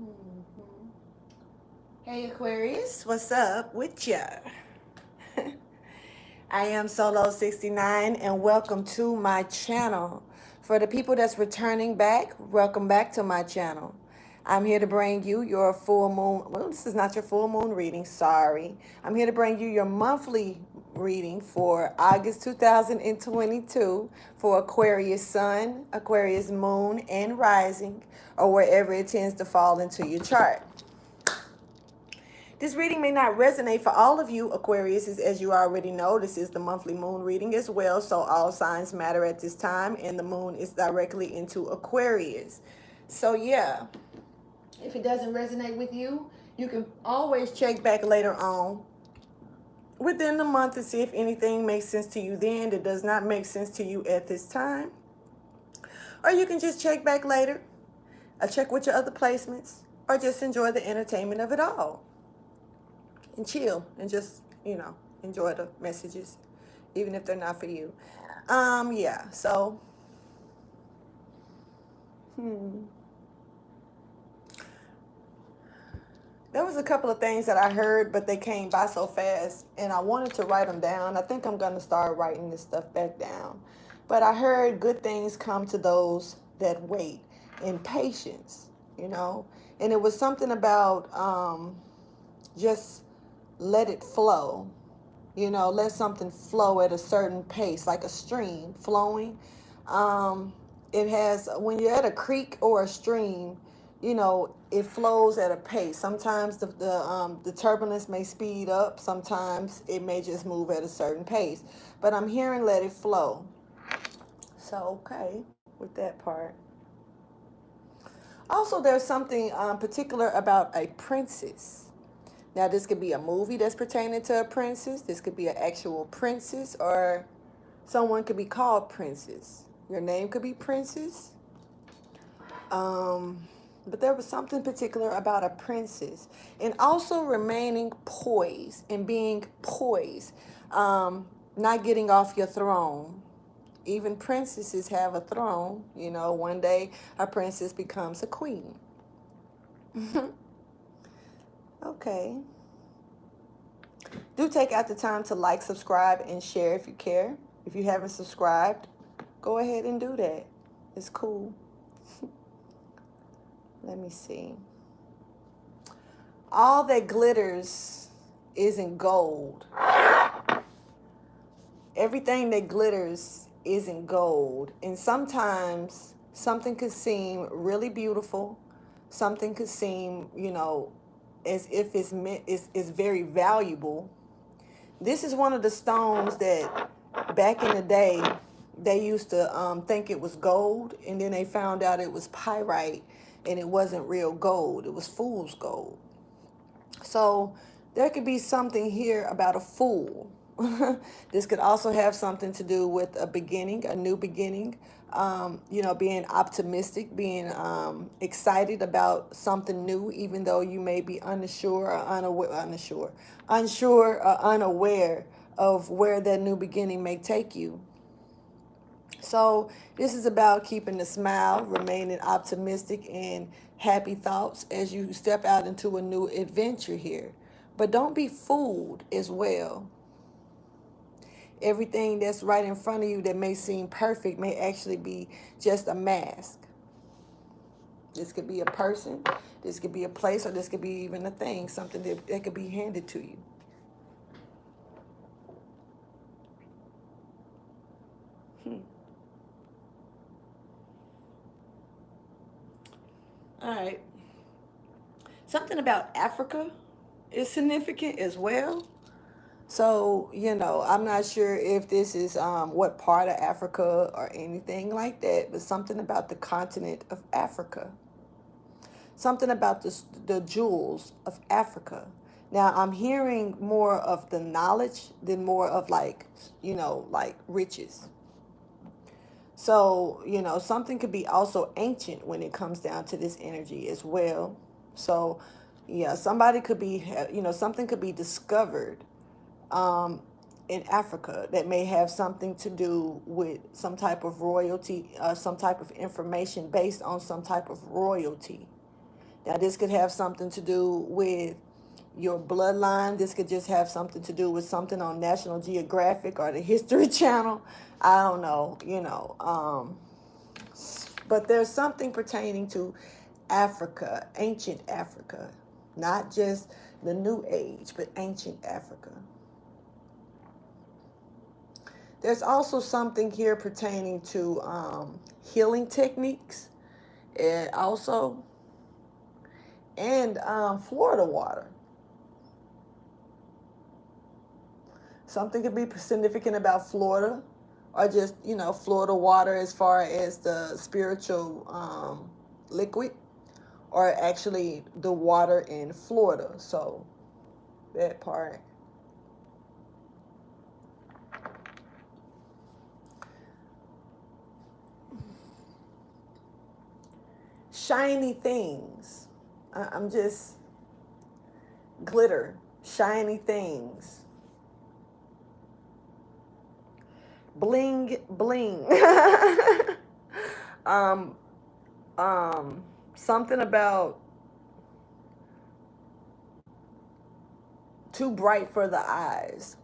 Mhm. Hey Aquarius, what's up with ya? I am Solo69 and welcome to my channel. For the people that's returning back, welcome back to my channel. I'm here to bring you your full moon. Well, this is not your full moon reading, sorry. I'm here to bring you your monthly reading for August 2022 for Aquarius Sun, Aquarius Moon, and Rising, or wherever it tends to fall into your chart. This reading may not resonate for all of you Aquarius, as you already know. This is the monthly moon reading as well, so all signs matter at this time, and the moon is directly into Aquarius. So yeah, if it doesn't resonate with you, you can always check back later on within the month to see if anything makes sense to you then that does not make sense to you at this time. Or you can just check back later, or check with your other placements, or just enjoy the entertainment of it all. And chill and just, enjoy the messages, even if they're not for you. Yeah, so, there was a couple of things that I heard, but they came by so fast, and I wanted to write them down. I think I'm going to start writing this stuff back down. But I heard good things come to those that wait in patience, and it was something about just let it flow. Let something flow at a certain pace, like a stream flowing. It has, when you're at a creek or a stream, it flows at a pace. Sometimes the turbulence may speed up. Sometimes it may just move at a certain pace. But I'm hearing let it flow. So, okay, with that part. Also, there's something particular about a princess. Now, this could be a movie that's pertaining to a princess. This could be an actual princess, or someone could be called princess. Your name could be princess. But there was something particular about a princess. And also remaining poised and being poised. Not getting off your throne. Even princesses have a throne. One day a princess becomes a queen. Okay. Do take out the time to like, subscribe, and share if you care. If you haven't subscribed, go ahead and do that. It's cool. Let me see. All that glitters isn't gold. Everything that glitters isn't gold. And sometimes something could seem really beautiful. Something could seem, as if it's very valuable. This is one of the stones that back in the day they used to think it was gold, and then they found out it was pyrite, and it wasn't real gold. It was fool's gold. So there could be something here about a fool. This could also have something to do with a beginning, a new beginning. Being optimistic, being excited about something new, even though you may be unsure or unaware of where that new beginning may take you. So this is about keeping a smile, remaining optimistic and happy thoughts as you step out into a new adventure here. But don't be fooled as well. Everything that's right in front of you that may seem perfect may actually be just a mask. This could be a person, this could be a place, or this could be even a thing, something that could be handed to you. All right. Something about Africa is significant as well. So, I'm not sure if this is what part of Africa or anything like that, but something about the continent of Africa. Something about the jewels of Africa. Now, I'm hearing more of the knowledge than more of like riches. So, something could be also ancient when it comes down to this energy as well. So, yeah, somebody could be, something could be discovered in Africa that may have something to do with some type of royalty, some type of information based on some type of royalty. Now, this could have something to do with your bloodline. This could just have something to do with something on National Geographic or the History Channel. I don't know, but there's something pertaining to Africa, ancient Africa, not just the New Age, but ancient Africa. There's also something here pertaining to healing techniques, and also, and Florida water. Something could be significant about Florida, or just, Florida water as far as the spiritual liquid, or actually the water in Florida. So that part. Shiny things. I'm just glitter, shiny things. Bling, bling. um, Something about too bright for the eyes.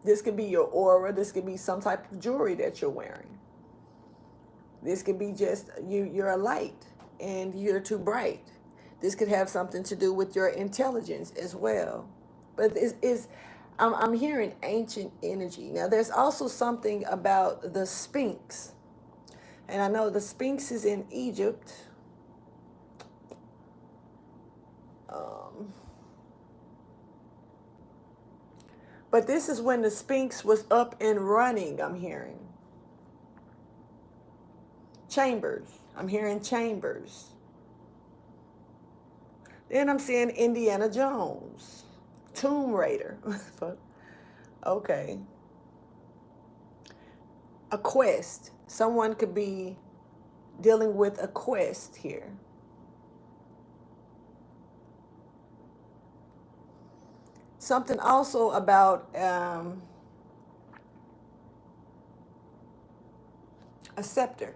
This could be your aura. This could be some type of jewelry that you're wearing. This could be just you're a light and you're too bright. This could have something to do with your intelligence as well. But I'm hearing ancient energy. Now, there's also something about the Sphinx. And I know the Sphinx is in Egypt. But this is when the Sphinx was up and running, I'm hearing. Chambers. I'm hearing chambers. Then I'm seeing Indiana Jones. Tomb Raider. Okay. A quest. Someone could be dealing with a quest here. Something also about a scepter.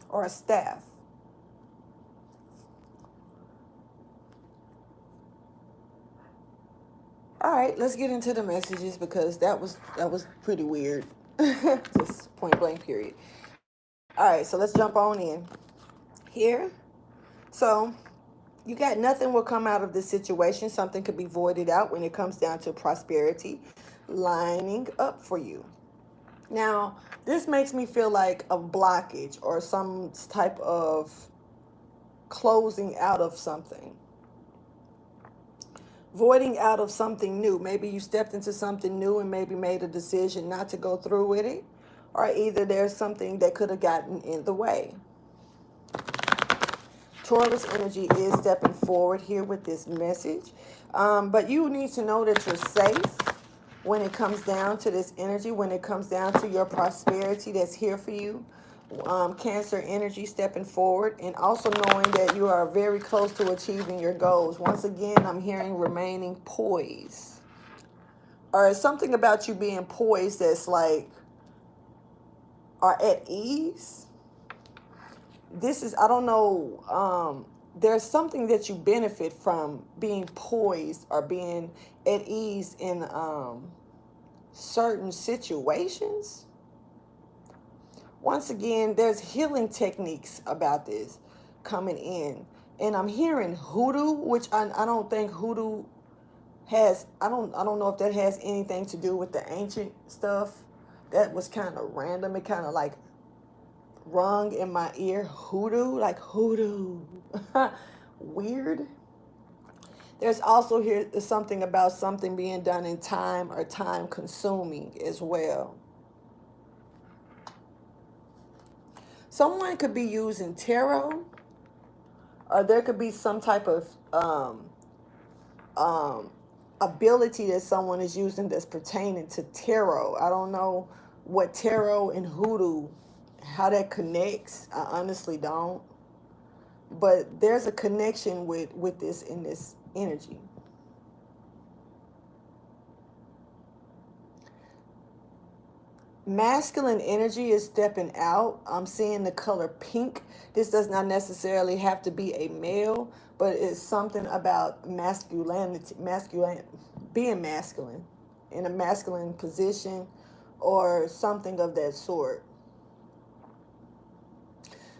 Or a staff. All right, let's get into the messages, because that was pretty weird. Just point blank period. All right, so let's jump on in here. So you got nothing will come out of this situation. Something could be voided out when it comes down to prosperity lining up for you. Now, this makes me feel like a blockage or some type of closing out of something. Voiding out of something new. Maybe you stepped into something new and maybe made a decision not to go through with it. Or either there's something that could have gotten in the way. Taurus energy is stepping forward here with this message. But you need to know that you're safe when it comes down to this energy, when it comes down to your prosperity that's here for you. Cancer energy stepping forward, and also knowing that you are very close to achieving your goals. Once again, I'm hearing remaining poised. Or something about you being poised that's like, are at ease. This is, I don't know, there's something that you benefit from being poised or being at ease in certain situations. Once again, there's healing techniques about this coming in. And I'm hearing hoodoo, which I don't think hoodoo has, I don't know if that has anything to do with the ancient stuff. That was kind of random. It kind of like rung in my ear. Hoodoo, like hoodoo. Weird. There's also here something about something being done in time or time consuming as well. Someone could be using tarot, or there could be some type of ability that someone is using that's pertaining to tarot. I don't know what tarot and hoodoo, how that connects. I honestly don't. But there's a connection with this in this energy. Masculine energy is stepping out. I'm seeing the color pink. This does not necessarily have to be a male, but it's something about masculinity, being masculine, in a masculine position, or something of that sort.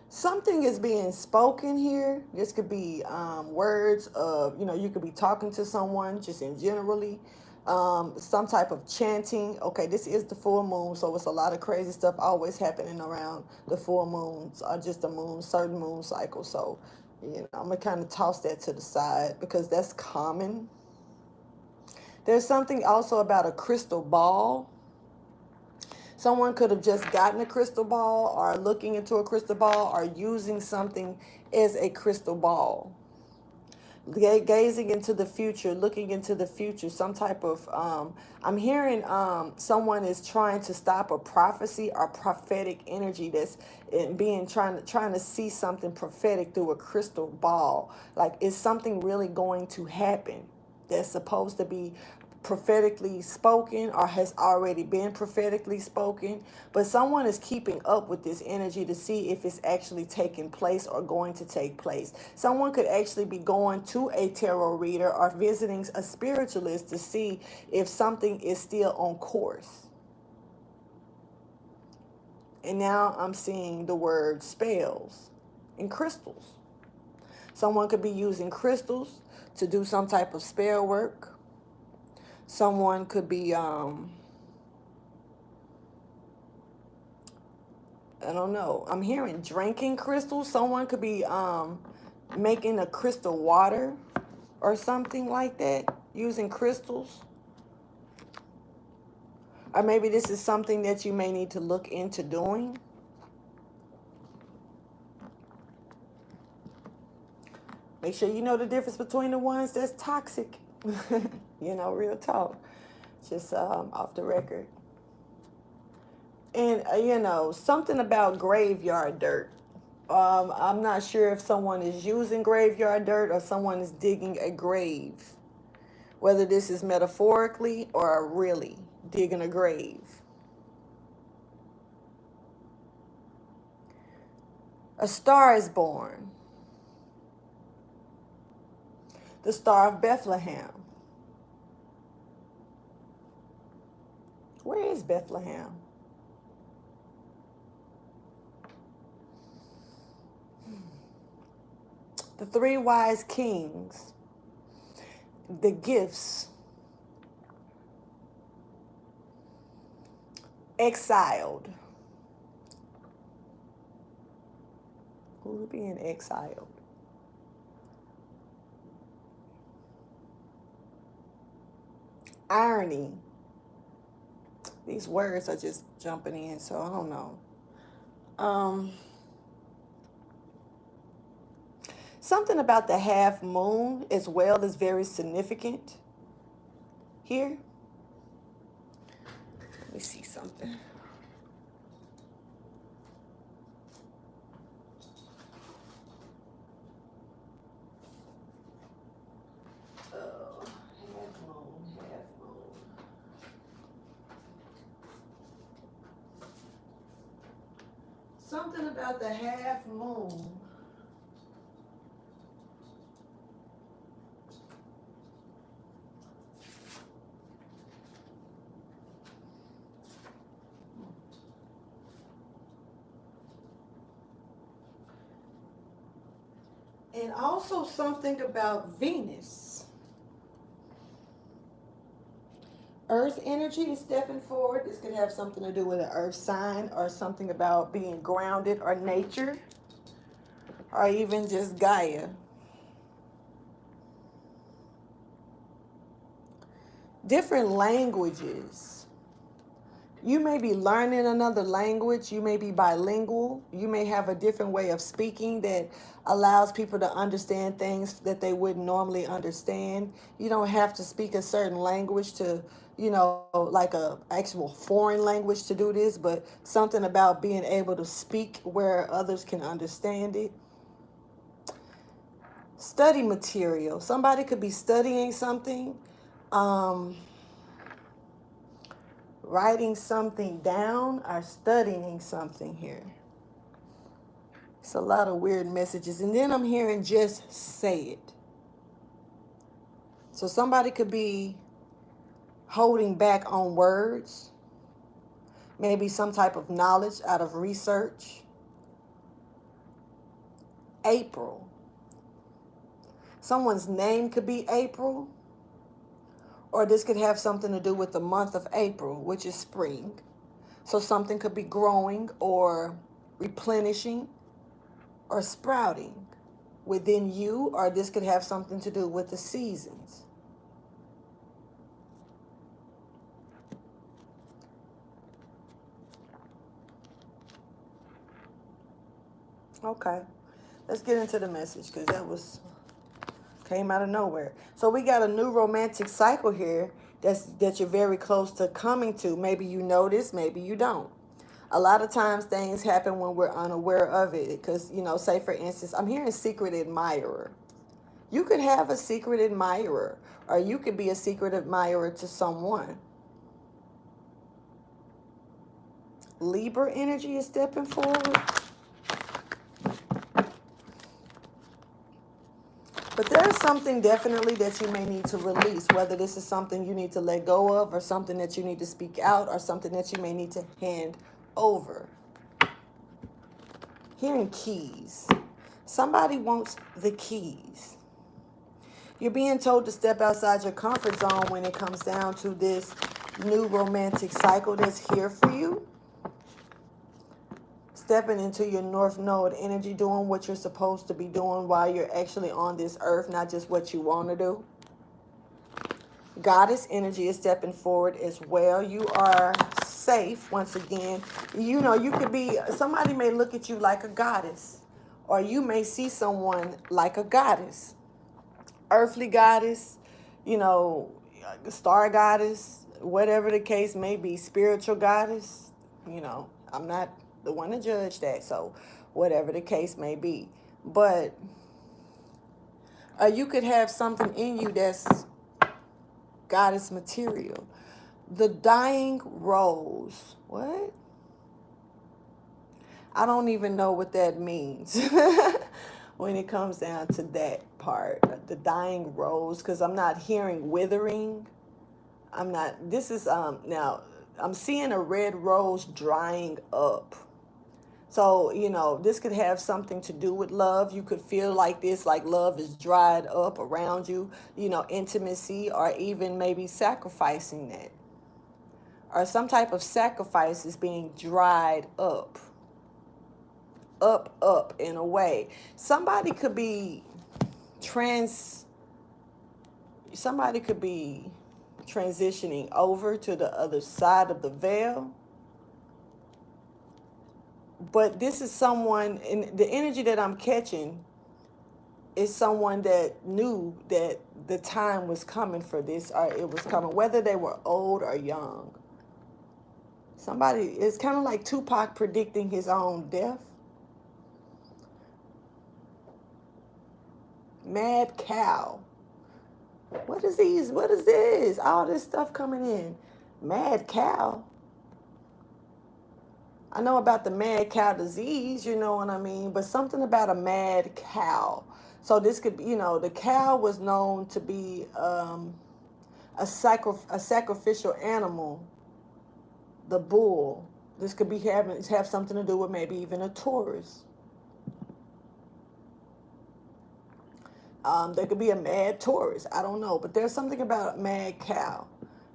Something is being spoken here. This could be words of, you could be talking to someone just in generally. Some type of chanting. Okay, this is the full moon, so it's a lot of crazy stuff always happening around the full moons or just a certain moon cycle. So, I'm going to kind of toss that to the side because that's common. There's something also about a crystal ball. Someone could have just gotten a crystal ball or looking into a crystal ball or using something as a crystal ball. Gazing into the future, looking into the future, some type of, I'm hearing someone is trying to stop a prophecy or prophetic energy that's trying to see something prophetic through a crystal ball. Like, is something really going to happen that's supposed to be prophetically spoken or has already been prophetically spoken, but someone is keeping up with this energy to see if it's actually taking place or going to take place. Someone could actually be going to a tarot reader or visiting a spiritualist to see if something is still on course. And now I'm seeing the word spells and crystals. Someone could be using crystals to do some type of spell work. Someone could be, I don't know. I'm hearing drinking crystals. Someone could be making a crystal water or something like that, using crystals. Or maybe this is something that you may need to look into doing. Make sure you know the difference between the ones that's toxic. Real talk. Just off the record. And, something about graveyard dirt. I'm not sure if someone is using graveyard dirt or someone is digging a grave. Whether this is metaphorically or really digging a grave. A star is born. The Star of Bethlehem. Where is Bethlehem? The three wise kings. The gifts. Exiled. Who's being exiled? Irony. These words are just jumping in, so I don't know. Something about the half moon as well is very significant here. Let me see something. Something about the half moon. And also something about Venus. Earth energy is stepping forward. This could have something to do with an earth sign or something about being grounded or nature or even just Gaia. Different languages. You may be learning another language. You may be bilingual. You may have a different way of speaking that allows people to understand things that they wouldn't normally understand. You don't have to speak a certain language to, like a actual foreign language to do this, but something about being able to speak where others can understand it. Study material. Somebody could be studying something. writing something down or studying something here. It's a lot of weird messages. And then I'm hearing just say it. So somebody could be holding back on words. Maybe some type of knowledge out of research. April. Someone's name could be April. Or this could have something to do with the month of April, which is spring. So something could be growing or replenishing or sprouting within you, or this could have something to do with the seasons. Okay, let's get into the message, because that came out of nowhere. So we got a new romantic cycle here that you're very close to coming to. Maybe you know this, maybe you don't. A lot of times things happen when we're unaware of it. Because, say for instance, I'm hearing secret admirer. You could have a secret admirer, or you could be a secret admirer to someone. Libra energy is stepping forward. But there's something definitely that you may need to release, whether this is something you need to let go of, or something that you need to speak out, or something that you may need to hand over. Hearing keys. Somebody wants the keys. You're being told to step outside your comfort zone when it comes down to this new romantic cycle that's here for you. Stepping into your North Node energy, doing what you're supposed to be doing while you're actually on this earth, not just what you want to do. Goddess energy is stepping forward as well. You are safe once again. You could be, somebody may look at you like a goddess, or you may see someone like a goddess. Earthly goddess, star goddess, whatever the case may be, spiritual goddess. I'm not the one to judge that, so whatever the case may be. But you could have something in you that's goddess material. The dying rose. What? I don't even know what that means when it comes down to that part. The dying rose, because I'm not hearing withering. Now, I'm seeing a red rose drying up. So, this could have something to do with love. You could feel like this, like love is dried up around you, intimacy, or even maybe sacrificing that. Or some type of sacrifice is being dried up. Up in a way. Somebody could be transitioning over to the other side of the veil. But this is someone, and the energy that I'm catching is someone that knew that the time was coming for this, or it was coming, whether they were old or young. It's kind of like Tupac predicting his own death. Mad cow. What is this? All this stuff coming in. Mad cow. I know about the mad cow disease, you know what I mean? But something about a mad cow. So this could be, the cow was known to be a sacrificial animal. The bull. This could be have something to do with maybe even a Taurus. There could be a mad Taurus. I don't know. But there's something about a mad cow.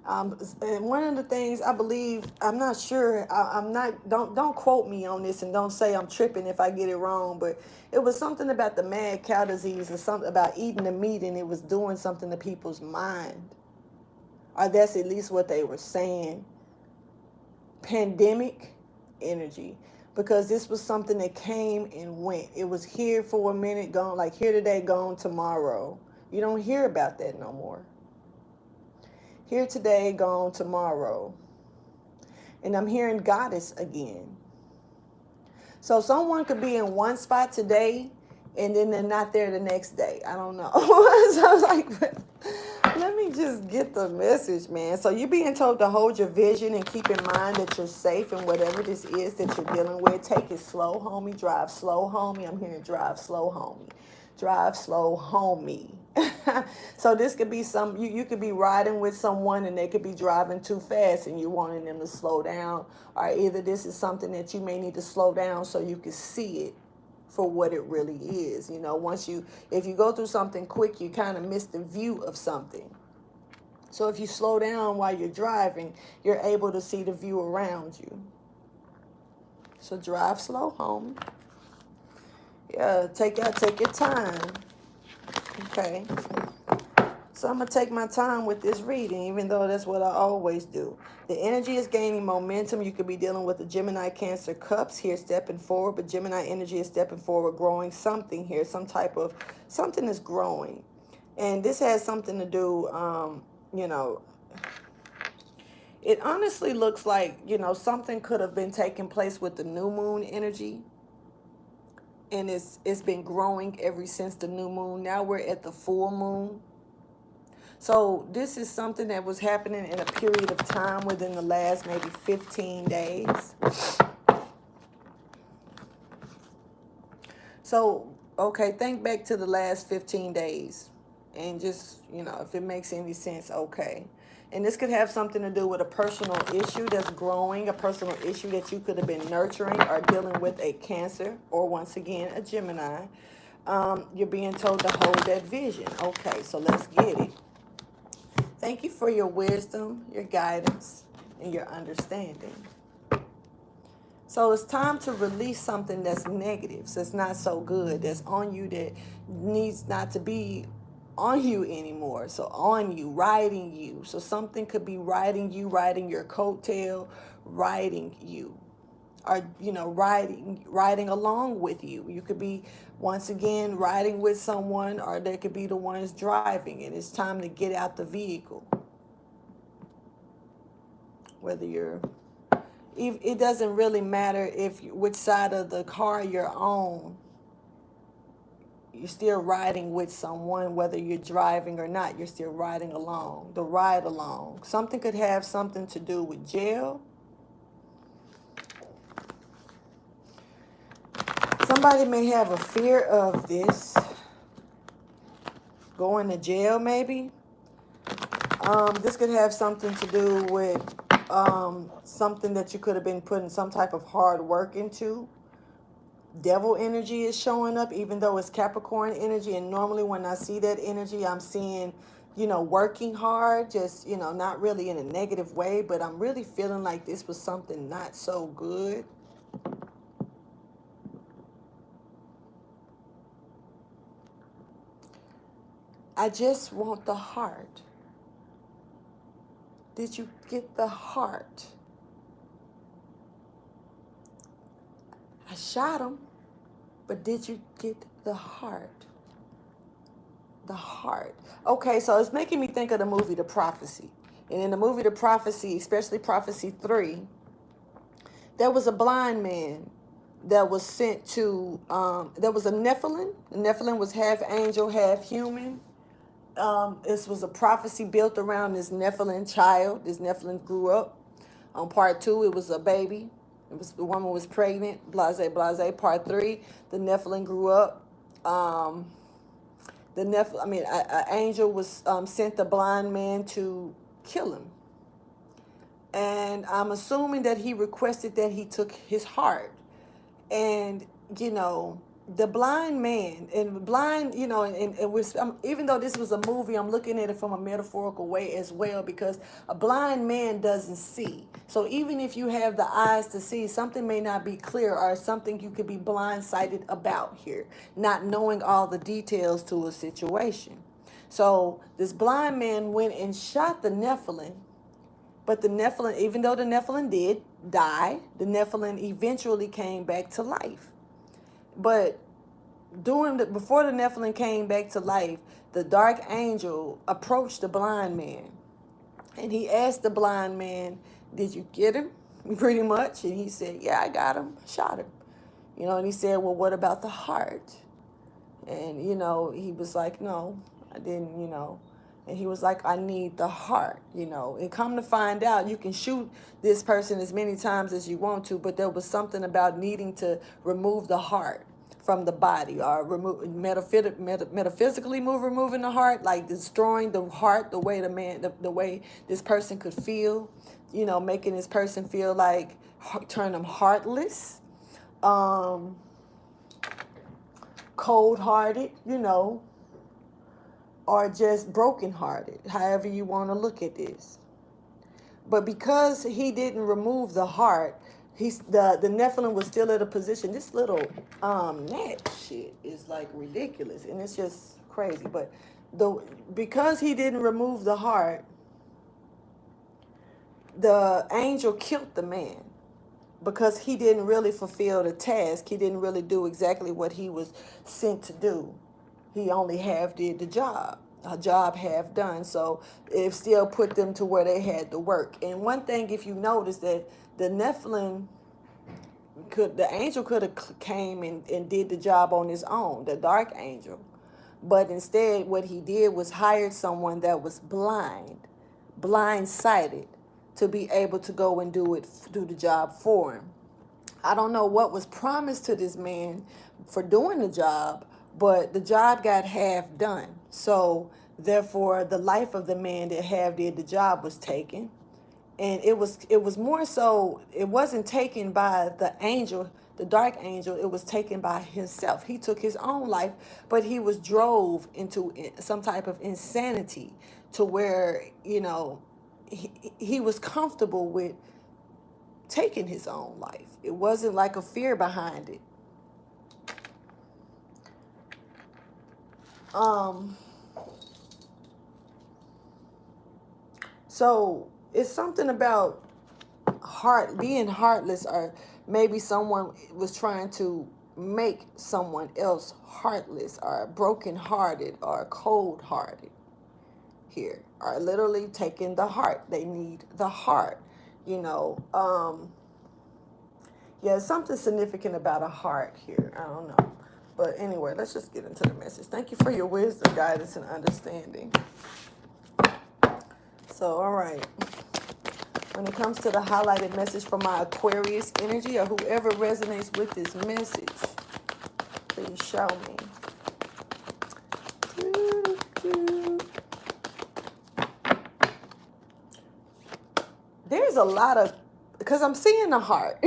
And one of the things I believe, I'm not sure, don't quote me on this, and don't say I'm tripping if I get it wrong, but it was something about the mad cow disease, or something about eating the meat, and it was doing something to people's mind. Or that's at least what they were saying. Pandemic energy. Because this was something that came and went. It was here for a minute, gone, like here today, gone tomorrow. You don't hear about that no more. Here today, gone tomorrow. And I'm hearing goddess again. So someone could be in one spot today, and then they're not there the next day. I don't know. So I was like, Let me just get the message, man. So you're being told to hold your vision and keep in mind that you're safe in whatever this is that you're dealing with. Take it slow, homie. Drive slow, homie. I'm hearing drive slow, homie. Drive slow, homie. So this could be you could be riding with someone and they could be driving too fast and you're wanting them to slow down. Or either this is something that you may need to slow down so you can see it for what it really is. You know, if you go through something quick, you kind of miss the view of something. So if you slow down while you're driving, you're able to see the view around you. So drive slow, homie. Yeah, take your time. Okay. So I'm going to take my time with this reading, even though that's what I always do. The energy is gaining momentum. You could be dealing with the Gemini, Cancer cups here, stepping forward. But Gemini energy is stepping forward, growing something here. Something is growing. And this has something to do, you know, it honestly looks like, you know, something could have been taking place with the new moon energy. And it's been growing ever since the new moon. Now we're at the full moon. So this is something that was happening in a period of time within the last maybe 15 days. So, okay, think back to the last 15 days and just, you know, if it makes any sense, okay. And this could have something to do with a personal issue that's growing, a personal issue that you could have been nurturing or dealing with a Cancer or, once again, a Gemini. You're being told to hold that vision. Okay, so let's get it. Thank you for your wisdom, your guidance, and your understanding. So it's time to release something that's negative, so it's not so good, that's on you, that needs not to be on you anymore. So on you, riding you. So something could be riding you, riding your coattail, riding you. Or, you know, riding along with you. You could be, once again, riding with someone, or they could be the ones driving, and it's time to get out the vehicle. Whether it doesn't really matter which side of the car you're on. You're still riding with someone, whether you're driving or not. You're still riding along, the ride along. Something could have something to do with jail. Somebody may have a fear of this. Going to jail, maybe. This could have something to do with something that you could have been putting some type of hard work into. Devil energy is showing up, even though it's Capricorn energy. And normally when I see that energy, I'm seeing, you know, working hard, just, you know, not really in a negative way, but I'm really feeling like this was something not so good. I just want the heart. Did you get the heart? I shot him, but did you get the heart? The heart. Okay, so it's making me think of the movie The Prophecy. And in the movie The Prophecy, especially Prophecy 3, there was a blind man that was sent to, there was a Nephilim. The Nephilim was half angel, half human. This was a prophecy built around this Nephilim child. This Nephilim grew up. On part 2, it was a baby. The woman was pregnant. Blase, blase. Part 3, the Nephilim grew up. An angel was sent the blind man to kill him. And I'm assuming that he requested that he took his heart. And, you know, the blind man, and blind, you know, even though this was a movie, I'm looking at it from a metaphorical way as well, because a blind man doesn't see. So even if you have the eyes to see, something may not be clear, or something you could be blindsided about here, not knowing all the details to a situation. So this blind man went and shot the Nephilim, but the Nephilim, even though the Nephilim did die, the Nephilim eventually came back to life. But before the Nephilim came back to life, the dark angel approached the blind man. And he asked the blind man, did you get him? Pretty much. And he said, yeah, I got him. I shot him. You know, and he said, well, what about the heart? And, you know, he was like, no, I didn't, you know. And he was like, I need the heart, you know. And come to find out, you can shoot this person as many times as you want to, but there was something about needing to remove the heart from the body, or metaphysically removing the heart, like destroying the heart, the way the way this person could feel, you know, making this person feel like, turn them heartless, cold-hearted, you know, or just broken-hearted, however you want to look at this. But because he didn't remove the heart, the Nephilim was still at a position. This little net shit is like ridiculous, and it's just crazy. But because he didn't remove the heart, the angel killed the man, because he didn't really fulfill the task. He didn't really do exactly what he was sent to do. He only half did the job, a job half done. So it still put them to where they had to work. And one thing, if you notice, that the Nephilim, the angel could have came and did the job on his own, the dark angel. But instead, what he did was hired someone that was blind-sighted, to be able to go and do the job for him. I don't know what was promised to this man for doing the job, but the job got half done. So therefore, the life of the man that half did the job was taken. And it was more so, it wasn't taken by the angel, the dark angel, it was taken by himself. He took his own life, but he was drove into some type of insanity, to where, you know, he was comfortable with taking his own life. It wasn't like a fear behind it. So it's something about being heartless, or maybe someone was trying to make someone else heartless, or broken-hearted, or cold-hearted here, are literally taking the heart. They need the heart, you know. Yeah, something significant about a heart here. I don't know. But anyway, let's just get into the message. Thank you for your wisdom, guidance, and understanding. So, all right. When it comes to the highlighted message from my Aquarius energy, or whoever resonates with this message, please show me. There's a lot of, because I'm seeing the heart,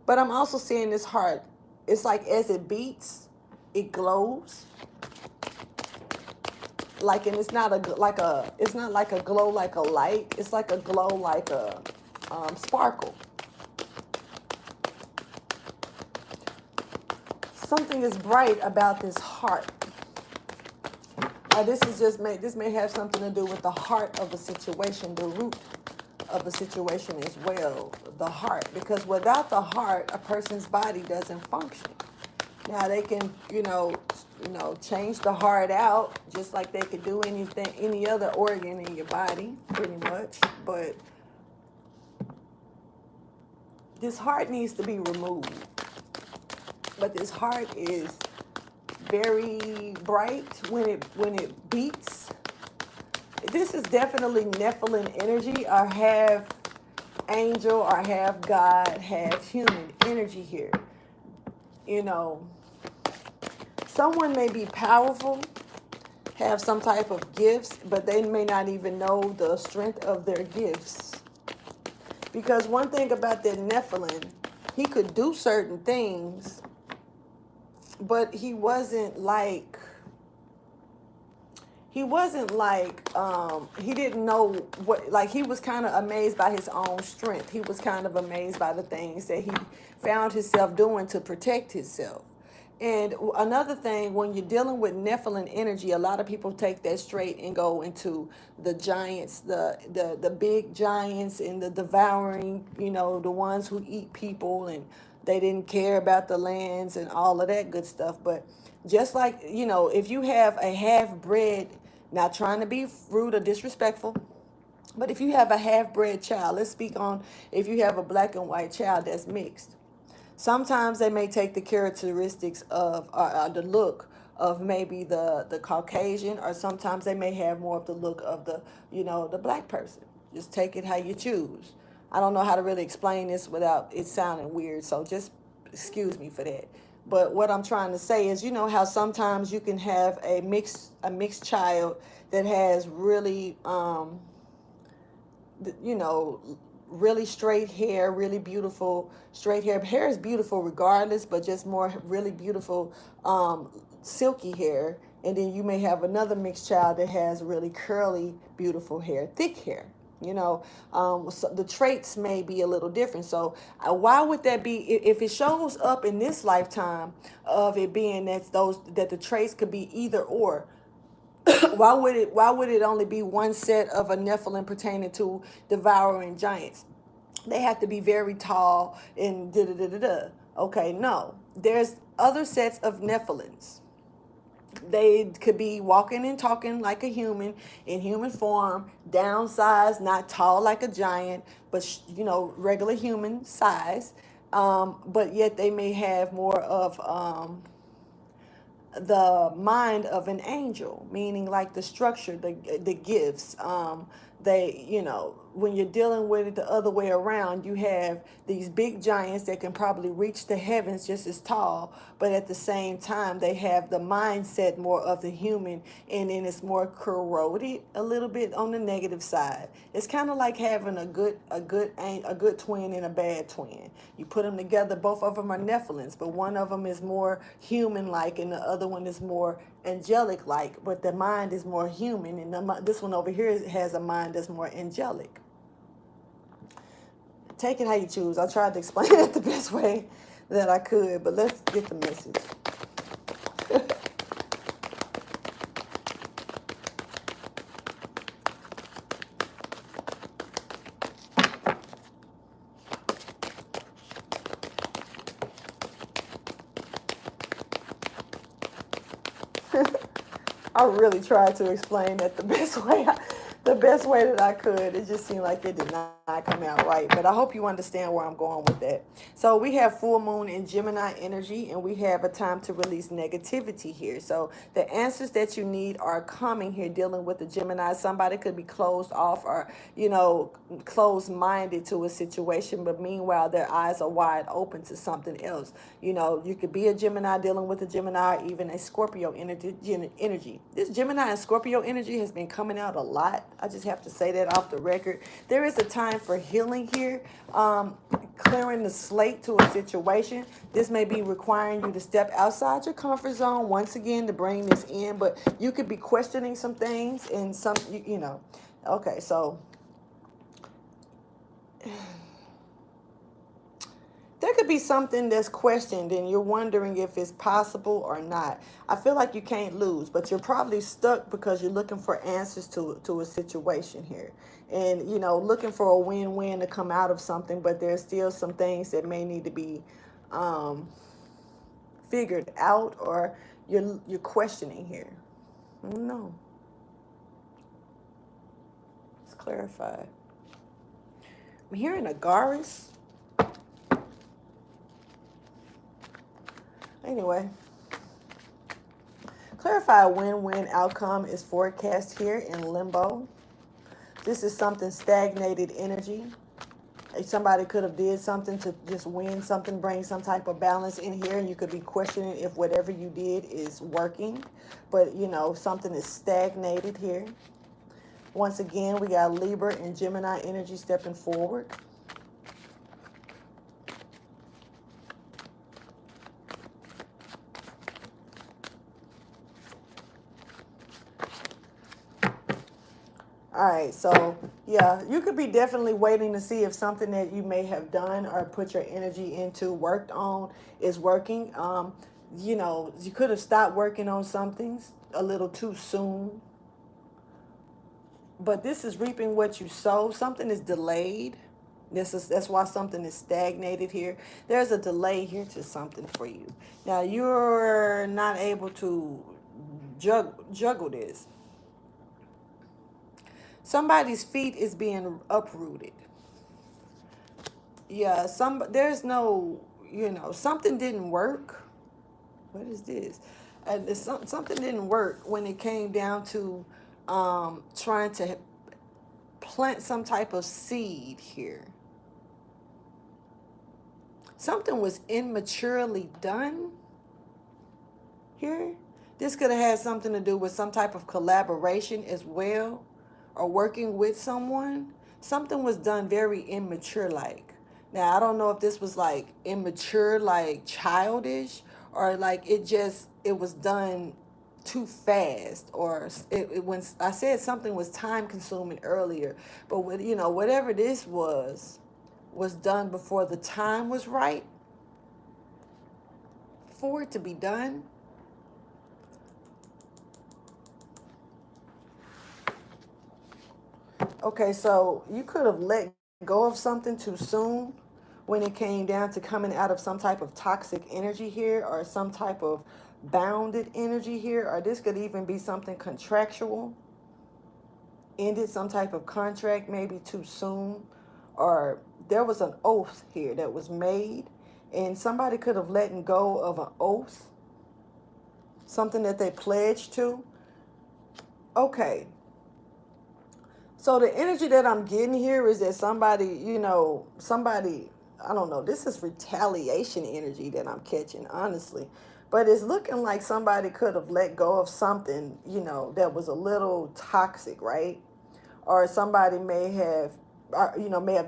but I'm also seeing this heart. It's like as it beats, it glows. Like, and it's not it's not like a glow like a light. It's like a glow like a sparkle. Something is bright about this heart. This may have something to do with the heart of a situation, the root of a situation as well, the heart. Because without the heart, a person's body doesn't function. Now they can, you know, change the heart out, just like they could do any other organ in your body, pretty much. But this heart needs to be removed. But this heart is very bright when it beats. This is definitely Nephilim energy, or half angel, or half God, half human energy here. You know, someone may be powerful, have some type of gifts, but they may not even know the strength of their gifts. Because one thing about that Nephilim, he could do certain things, but he wasn't like, he didn't know what, like, he was kind of amazed by his own strength. He was kind of amazed by the things that he found himself doing to protect himself. And another thing, when you're dealing with Nephilim energy, a lot of people take that straight and go into the giants, the big giants, and the devouring, you know, the ones who eat people, and they didn't care about the lands and all of that good stuff. But just like, you know, if you have a half-bred, not trying to be rude or disrespectful, but if you have a half-bred child, let's speak on if you have a black and white child that's mixed. Sometimes they may take the characteristics of the look of maybe the Caucasian, or sometimes they may have more of the look of the, the black person. Just take it how you choose. I don't know how to really explain this without it sounding weird, so just excuse me for that. But what I'm trying to say is, how sometimes you can have a mixed child that has really, you know, really straight hair, really beautiful straight hair. Hair is beautiful regardless, but just more really beautiful silky hair. And then you may have another mixed child that has really curly, beautiful hair, thick hair. So the traits may be a little different. So why would that be? If it shows up in this lifetime of it being that the traits could be either or, why would it only be one set of a Nephilim pertaining to devouring giants? They have to be very tall and da da da da da. Okay, no. There's other sets of Nephilims. They could be walking and talking like a human, in human form, downsized, not tall like a giant, but regular human size. But yet they may have more of the mind of an angel, meaning like the structure, the gifts. When you're dealing with it the other way around, you have these big giants that can probably reach the heavens just as tall, but at the same time they have the mindset more of the human, and then it's more corroded a little bit on the negative side. It's kind of like having a good twin and a bad twin. You put them together, both of them are Nephilims, but one of them is more human-like and the other one is more angelic-like, but the mind is more human, and this one over here has a mind that's more angelic. Take it how you choose. I tried to explain it the best way that I could, but let's get the message. I really tried to explain it the best way that I could. It just seemed like it did not come out right. But I hope you understand where I'm going with that. So we have full moon in Gemini energy, and we have a time to release negativity here. So the answers that you need are coming here dealing with the Gemini. Somebody could be closed off or, closed-minded to a situation, but meanwhile their eyes are wide open to something else. You could be a Gemini dealing with a Gemini, or even a Scorpio energy. This Gemini and Scorpio energy has been coming out a lot. I just have to say that off the record. There is a time for healing here, clearing the slate to a situation. This may be requiring you to step outside your comfort zone once again to bring this in, but you could be questioning some things and Okay, so there could be something that's questioned and you're wondering if it's possible or not. I feel like you can't lose, but you're probably stuck because you're looking for answers to a situation here. And, looking for a win-win to come out of something, but there's still some things that may need to be figured out, or you're questioning here. No. Let's clarify. I'm hearing Agaris. Anyway, clarify a win-win outcome is forecast here in limbo. This is something stagnated energy. Somebody could have did something to just win something, bring some type of balance in here, and you could be questioning if whatever you did is working. But, something is stagnated here. Once again, we got Libra and Gemini energy stepping forward. All right, so yeah, you could be definitely waiting to see if something that you may have done or put your energy into, worked on, is working. You could have stopped working on something a little too soon. But this is reaping what you sow. Something is delayed. That's why something is stagnated here. There's a delay here to something for you. Now, you're not able to juggle this. Somebody's feet is being uprooted. Yeah, there's no, something didn't work. What is this? Something didn't work when it came down to trying to plant some type of seed here. Something was immaturely done here. This could have had something to do with some type of collaboration as well, or working with someone. Something was done very immature like. Now, I don't know if this was like immature, like childish, or like it was done too fast, or when I said something was time consuming earlier, but whatever this was done before the time was right for it to be done. Okay, so you could have let go of something too soon when it came down to coming out of some type of toxic energy here, or some type of bounded energy here, or this could even be something contractual. Ended some type of contract maybe too soon, or there was an oath here that was made, and somebody could have let go of an oath, something that they pledged to. Okay. So the energy that I'm getting here is that somebody, I don't know, this is retaliation energy that I'm catching, honestly. But it's looking like somebody could have let go of something, that was a little toxic, right? Or somebody may have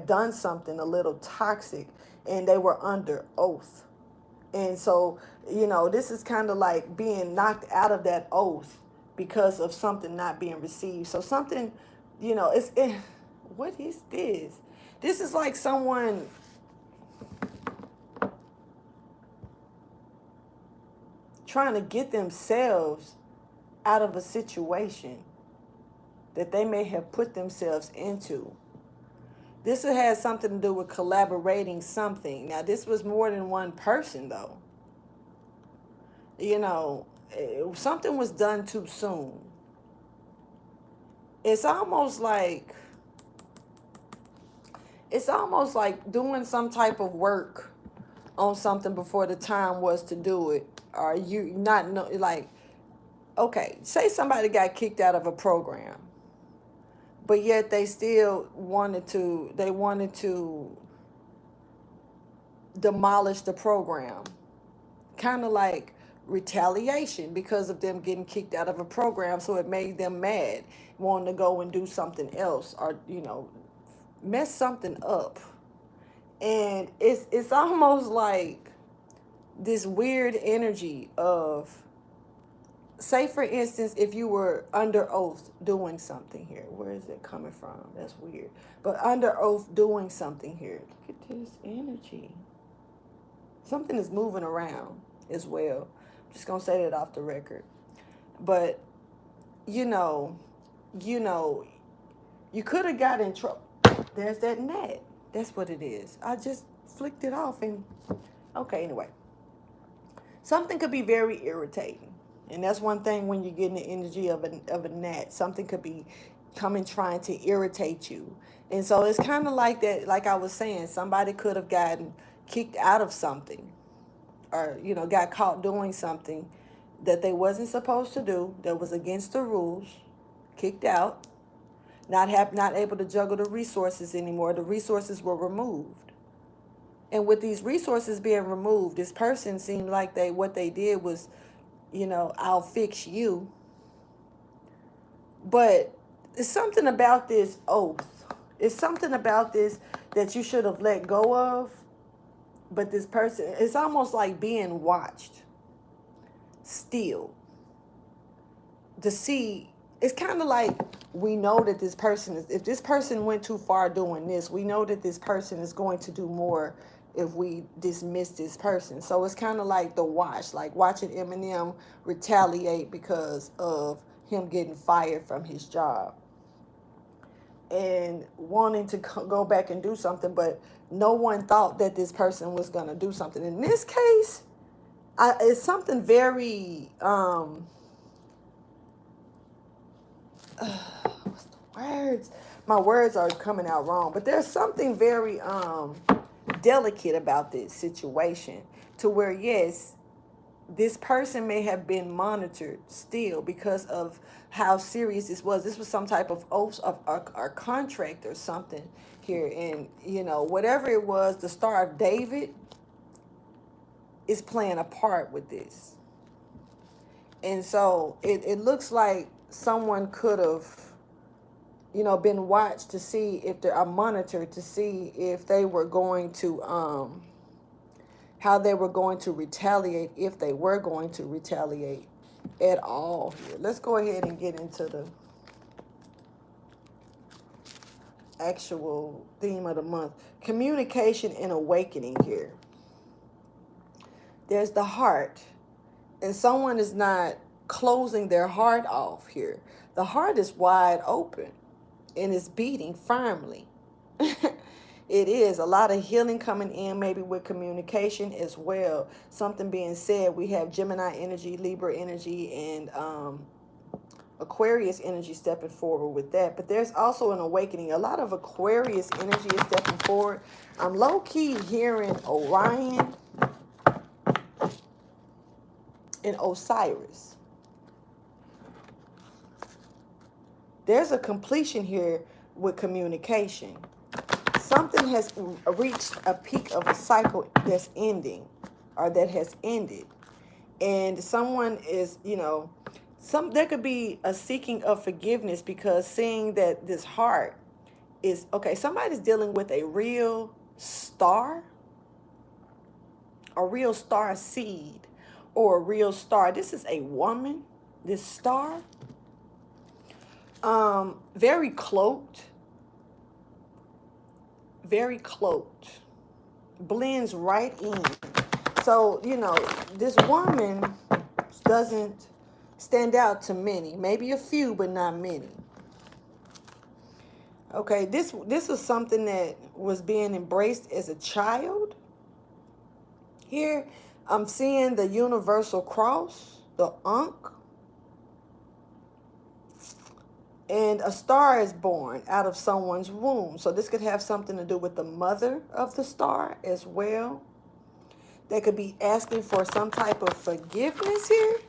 done something a little toxic, and they were under oath. And so, this is kind of like being knocked out of that oath because of something not being received. So something, what is this? This is like someone trying to get themselves out of a situation that they may have put themselves into. This has something to do with collaborating something. Now, this was more than one person, though. Something was done too soon. It's almost like doing some type of work on something before the time was to do it. Or you not know, like, okay, say somebody got kicked out of a program, but yet they still wanted to demolish the program, kind of like retaliation because of them getting kicked out of a program. So it made them mad, wanting to go and do something else, or mess something up. And it's almost like this weird energy of, say for instance, if you were under oath doing something here. Where is it coming from? That's weird. But under oath doing something here. Look at this energy. Something is moving around as well. I'm just gonna say that off the record. But you could have got in trouble. There's that net. That's what it is. I just flicked it off and okay, anyway. Something could be very irritating. And that's one thing when you're getting the energy of a gnat. Something could be coming trying to irritate you. And so it's kind of like that, like I was saying, somebody could have gotten kicked out of something, or, got caught doing something that they wasn't supposed to do, that was against the rules, kicked out, not able to juggle the resources anymore. The resources were removed. And with these resources being removed, this person seemed like what they did was, I'll fix you. But it's something about this oath. It's something about this that you should have let go of. But this person, it's almost like being watched still. To see, it's kind of like we know that this person if this person went too far doing this, we know that this person is going to do more if we dismiss this person. So it's kind of like the watch, like watching Eminem retaliate because of him getting fired from his job and wanting to go back and do something, but no one thought that this person was going to do something. In this case, it's something very what's the words? My words are coming out wrong, but there's something very delicate about this situation, to where, yes, this person may have been monitored still because of how serious this was. This was some type of oath of a contract or something here. And, you know, whatever it was, the Star of David is playing a part with this. And so it looks like someone could have, you know, been watched to see if they're monitored to see if they were going to, how they were going to retaliate, if they were going to retaliate at all here. Let's go ahead and get into the actual theme of the month. Communication and awakening here. There's the heart. And someone is not closing their heart off here. The heart is wide open and it's beating firmly. It is a lot of healing coming in, maybe with communication as well. Something being said. We have Gemini energy, Libra energy, and Aquarius energy stepping forward with that. But there's also an awakening. A lot of Aquarius energy is stepping forward. I'm low-key hearing Orion and Osiris. There's a completion here with communication. Something has reached a peak of a cycle that's ending, or that has ended. And someone is, you know, there could be a seeking of forgiveness, because seeing that this heart is, okay, somebody's dealing with a real star seed, or a real star. This is a woman, this star. Very cloaked. Very cloaked. Blends right in. So, you know, this woman doesn't stand out to many. Maybe a few, but not many. Okay, this is something that was being embraced as a child. Here, I'm seeing the universal cross, the Ankh. And a star is born out of someone's womb. So this could have something to do with the mother of the star as well. They could be asking for some type of forgiveness here.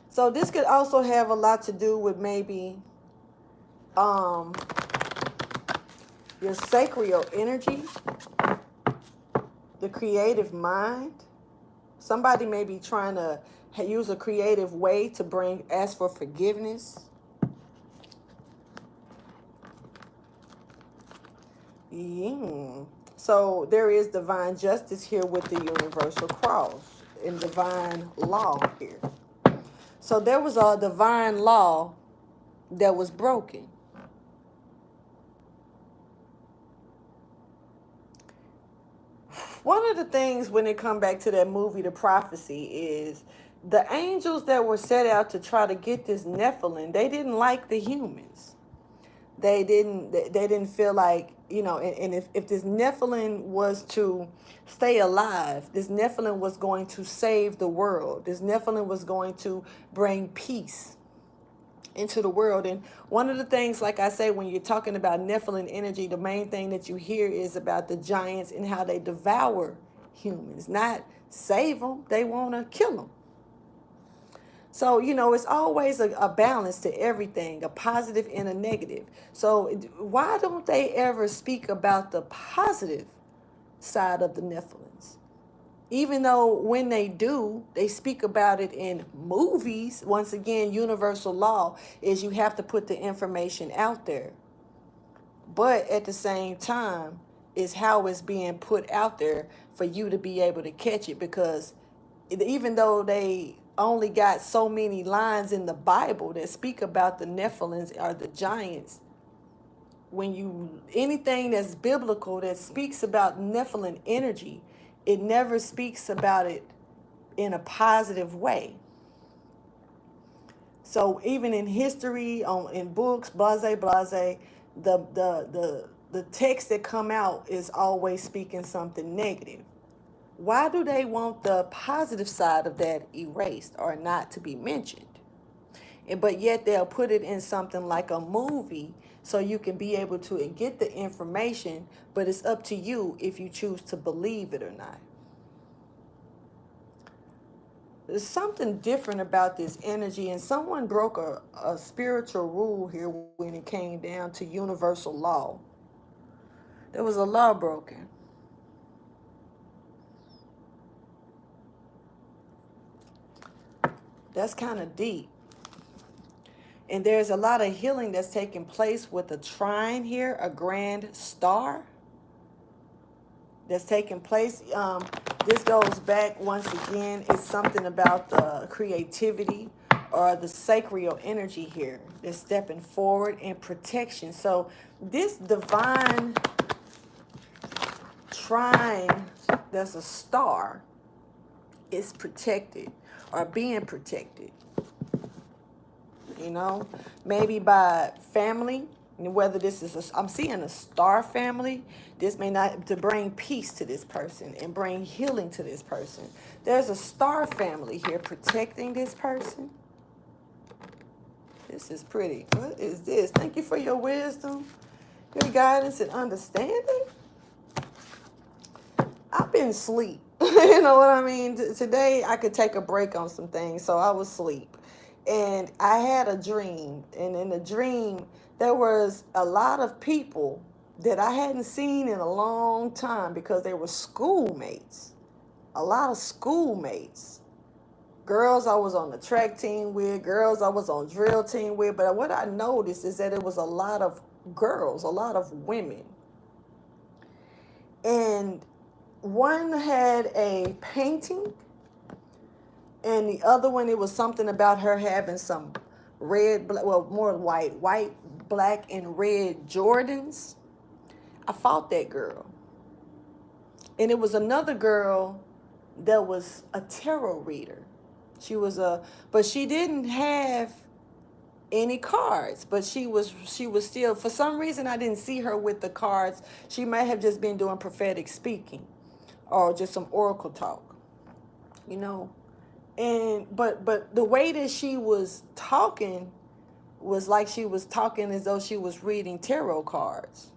So this could also have a lot to do with maybe your sacral energy, the creative mind. Somebody may be trying to use a creative way to ask for forgiveness. Yeah. So there is divine justice here with the universal cross and divine law here. So there was a divine law that was broken. One of the things when it come back to that movie, The Prophecy, is the angels that were set out to try to get this Nephilim, they didn't like the humans. They didn't feel like, you know, and if this Nephilim was to stay alive, this Nephilim was going to save the world. This Nephilim was going to bring peace into the world. And one of the things, like I say, when you're talking about Nephilim energy, the main thing that you hear is about the giants and how they devour humans, not save them. They want to kill them. So, you know, it's always a balance to everything, a positive and a negative. So why don't they ever speak about the positive side of the Nephilims? Even though when they do, they speak about it in movies. Once again, universal law is you have to put the information out there. But at the same time, is how it's being put out there for you to be able to catch it. Because even though they only got so many lines in the Bible that speak about the Nephilims or the giants, anything that's biblical that speaks about Nephilim energy, it never speaks about it in a positive way. So even in history, in books, blase, the text that come out is always speaking something negative. Why do they want the positive side of that erased or not to be mentioned? But yet they'll put it in something like a movie so you can be able to get the information, but it's up to you if you choose to believe it or not. There's something different about this energy, and someone broke a spiritual rule here when it came down to universal law. There was a law broken. That's kind of deep. And there's a lot of healing that's taking place with a trine here, a grand star that's taking place. This goes back once again. It's something about the creativity or the sacral energy here. They're stepping forward in protection. So this divine trine, that's a star, is protected or being protected. You know, maybe by family. Whether this is I'm seeing a star family. This may not, to bring peace to this person and bring healing to this person. There's a star family here protecting this person. This is pretty. What is this? Thank you for your wisdom, your guidance and understanding. I've been asleep. You know what I mean? Today I could take a break on some things, so I was asleep. And I had a dream, and in the dream, there was a lot of people that I hadn't seen in a long time because they were schoolmates. A lot of schoolmates. Girls I was on the track team with, girls I was on drill team with. But what I noticed is that it was a lot of girls, a lot of women. And one had a painting, and the other one, it was something about her having some red, well, more white, black, and red Jordans. I fought that girl. And it was another girl that was a tarot reader. But she didn't have any cards, but she was still, for some reason, I didn't see her with the cards. She might have just been doing prophetic speaking or just some oracle talk, you know. And but the way that she was talking was like she was talking as though she was reading tarot cards.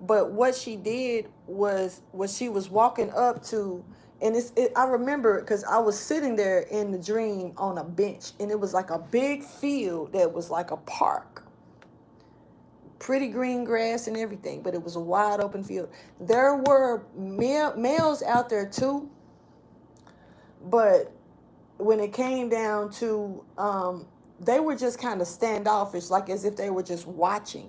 But what she did was she was walking up to, and I remember because I was sitting there in the dream on a bench, and it was like a big field that was like a park. Pretty green grass and everything, but it was a wide open field. There were males out there too, but when it came down to, they were just kind of standoffish, like as if they were just watching.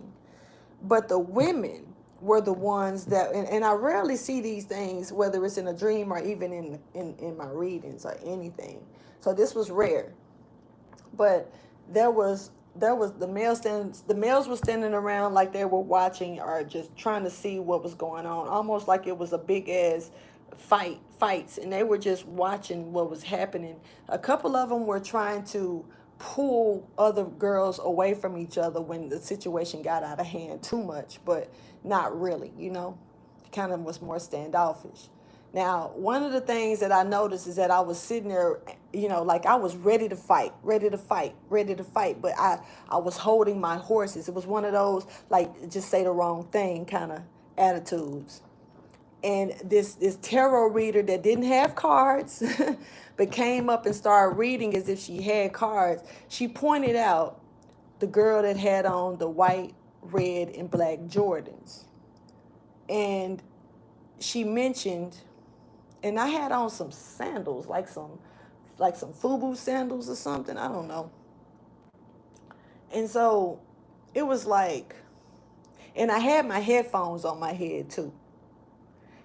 But the women were the ones that, and I rarely see these things, whether it's in a dream or even in my readings or anything. So this was rare. But there was the males were standing around like they were watching or just trying to see what was going on, almost like it was a big ass fights, and they were just watching what was happening. A couple of them were trying to pull other girls away from each other when the situation got out of hand too much, but not really, you know. Kind of was more standoffish. Now, one of the things that I noticed is that I was sitting there, you know, like I was ready to fight, but I was holding my horses. It was one of those, like, just say the wrong thing kind of attitudes. And this tarot reader that didn't have cards, but came up and started reading as if she had cards. She pointed out the girl that had on the white, red, and black Jordans. And she mentioned, and I had on some sandals, like some FUBU sandals or something. I don't know. And so it was like, and I had my headphones on my head too.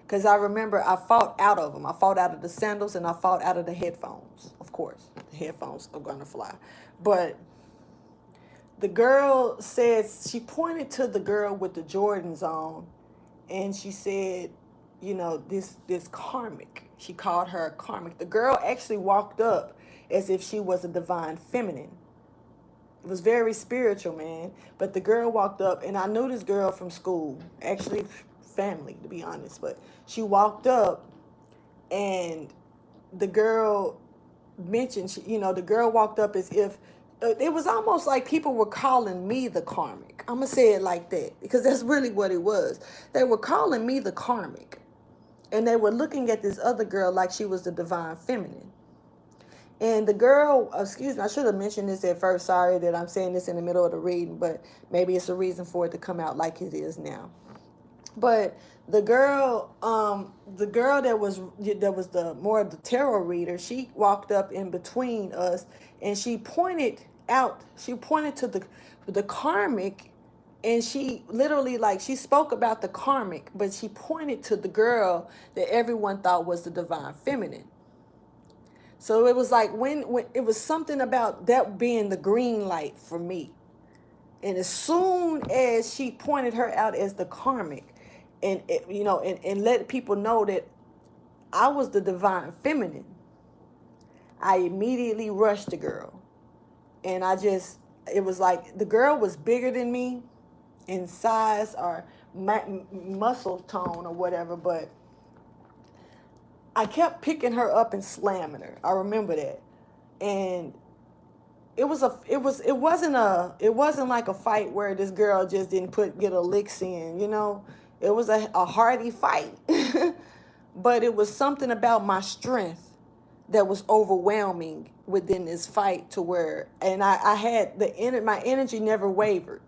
Because I remember I fought out of them. I fought out of the sandals and I fought out of the headphones. Of course, the headphones are going to fly. But the girl said, she pointed to the girl with the Jordans on, and she said, you know, this karmic. She called her karmic. The girl actually walked up as if she was a divine feminine. It was very spiritual, man. But the girl walked up, and I knew this girl from school, actually family, to be honest. But she walked up, and the girl mentioned, you know, the girl walked up as if it was almost like people were calling me the karmic. I'm going to say it like that because that's really what it was. They were calling me the karmic. And they were looking at this other girl like she was the divine feminine. And the girl, excuse me, I should have mentioned this at first. Sorry that I'm saying this in the middle of the reading, but maybe it's a reason for it to come out like it is now. But the girl that was the more of the tarot reader, she walked up in between us and she pointed to the karmic, and she literally, like, she spoke about the karmic, but she pointed to the girl that everyone thought was the divine feminine. So it was like when it was something about that being the green light for me. And as soon as she pointed her out as the karmic, and and let people know that I was the divine feminine, I immediately rushed the girl. And it was like the girl was bigger than me in size or muscle tone or whatever, but I kept picking her up and slamming her. I remember that. And it wasn't like a fight where this girl just didn't get her licks in, It was a hearty fight. But it was something about my strength that was overwhelming within this fight to where, and I had my energy never wavered.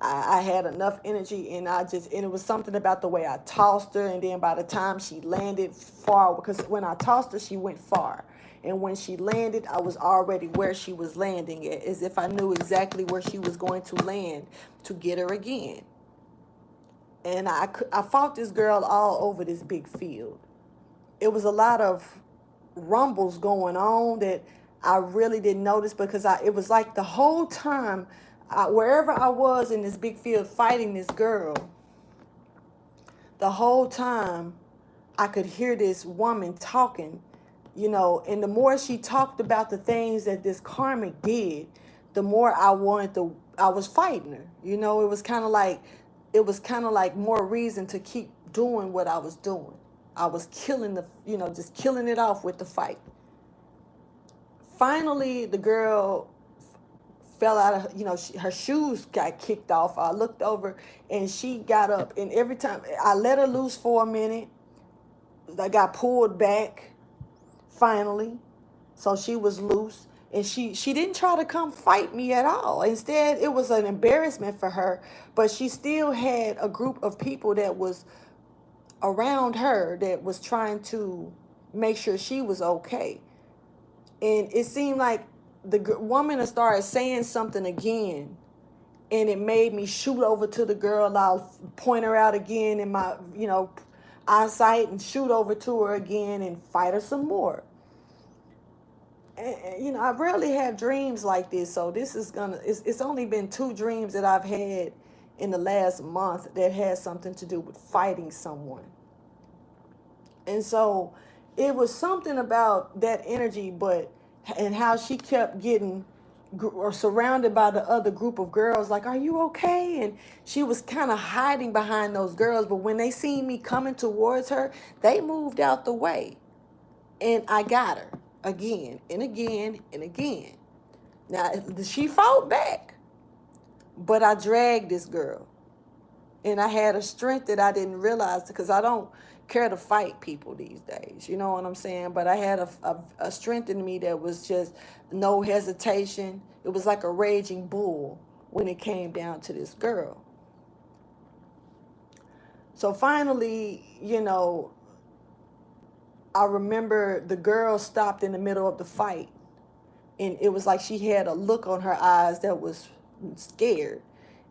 I had enough energy, and it was something about the way I tossed her, and then by the time she landed far, because when I tossed her, she went far. And when she landed, I was already where she was landing at, as if I knew exactly where she was going to land to get her again. And I fought this girl all over this big field. It was a lot of rumbles going on that I really didn't notice because it was like the whole time, wherever I was in this big field fighting this girl, the whole time I could hear this woman talking, and the more she talked about the things that this karmic did, the more I was fighting her. It was kind of like more reason to keep doing what I was doing. I was just killing it off with the fight. Finally, the girl fell out of, her shoes got kicked off. I looked over and she got up, and every time I let her loose for a minute, I got pulled back finally. So she was loose, and she didn't try to come fight me at all. Instead, it was an embarrassment for her, but she still had a group of people that was around her that was trying to make sure she was okay. And it seemed like the woman started saying something again, and it made me shoot over to the girl. I'll point her out again in my, eyesight, and shoot over to her again and fight her some more. And I rarely have dreams like this, so this is it's only been 2 dreams that I've had in the last month that had something to do with fighting someone. And so it was something about that energy, and how she kept getting or surrounded by the other group of girls, like, are you okay? And she was kind of hiding behind those girls, but when they seen me coming towards her, they moved out the way, and I got her again and again and again. Now, she fought back, but I dragged this girl, and I had a strength that I didn't realize, because I don't care to fight people these days, you know what I'm saying? But I had a strength in me that was just no hesitation. It was like a raging bull when it came down to this girl. So finally, I remember the girl stopped in the middle of the fight, and it was like she had a look on her eyes that was scared.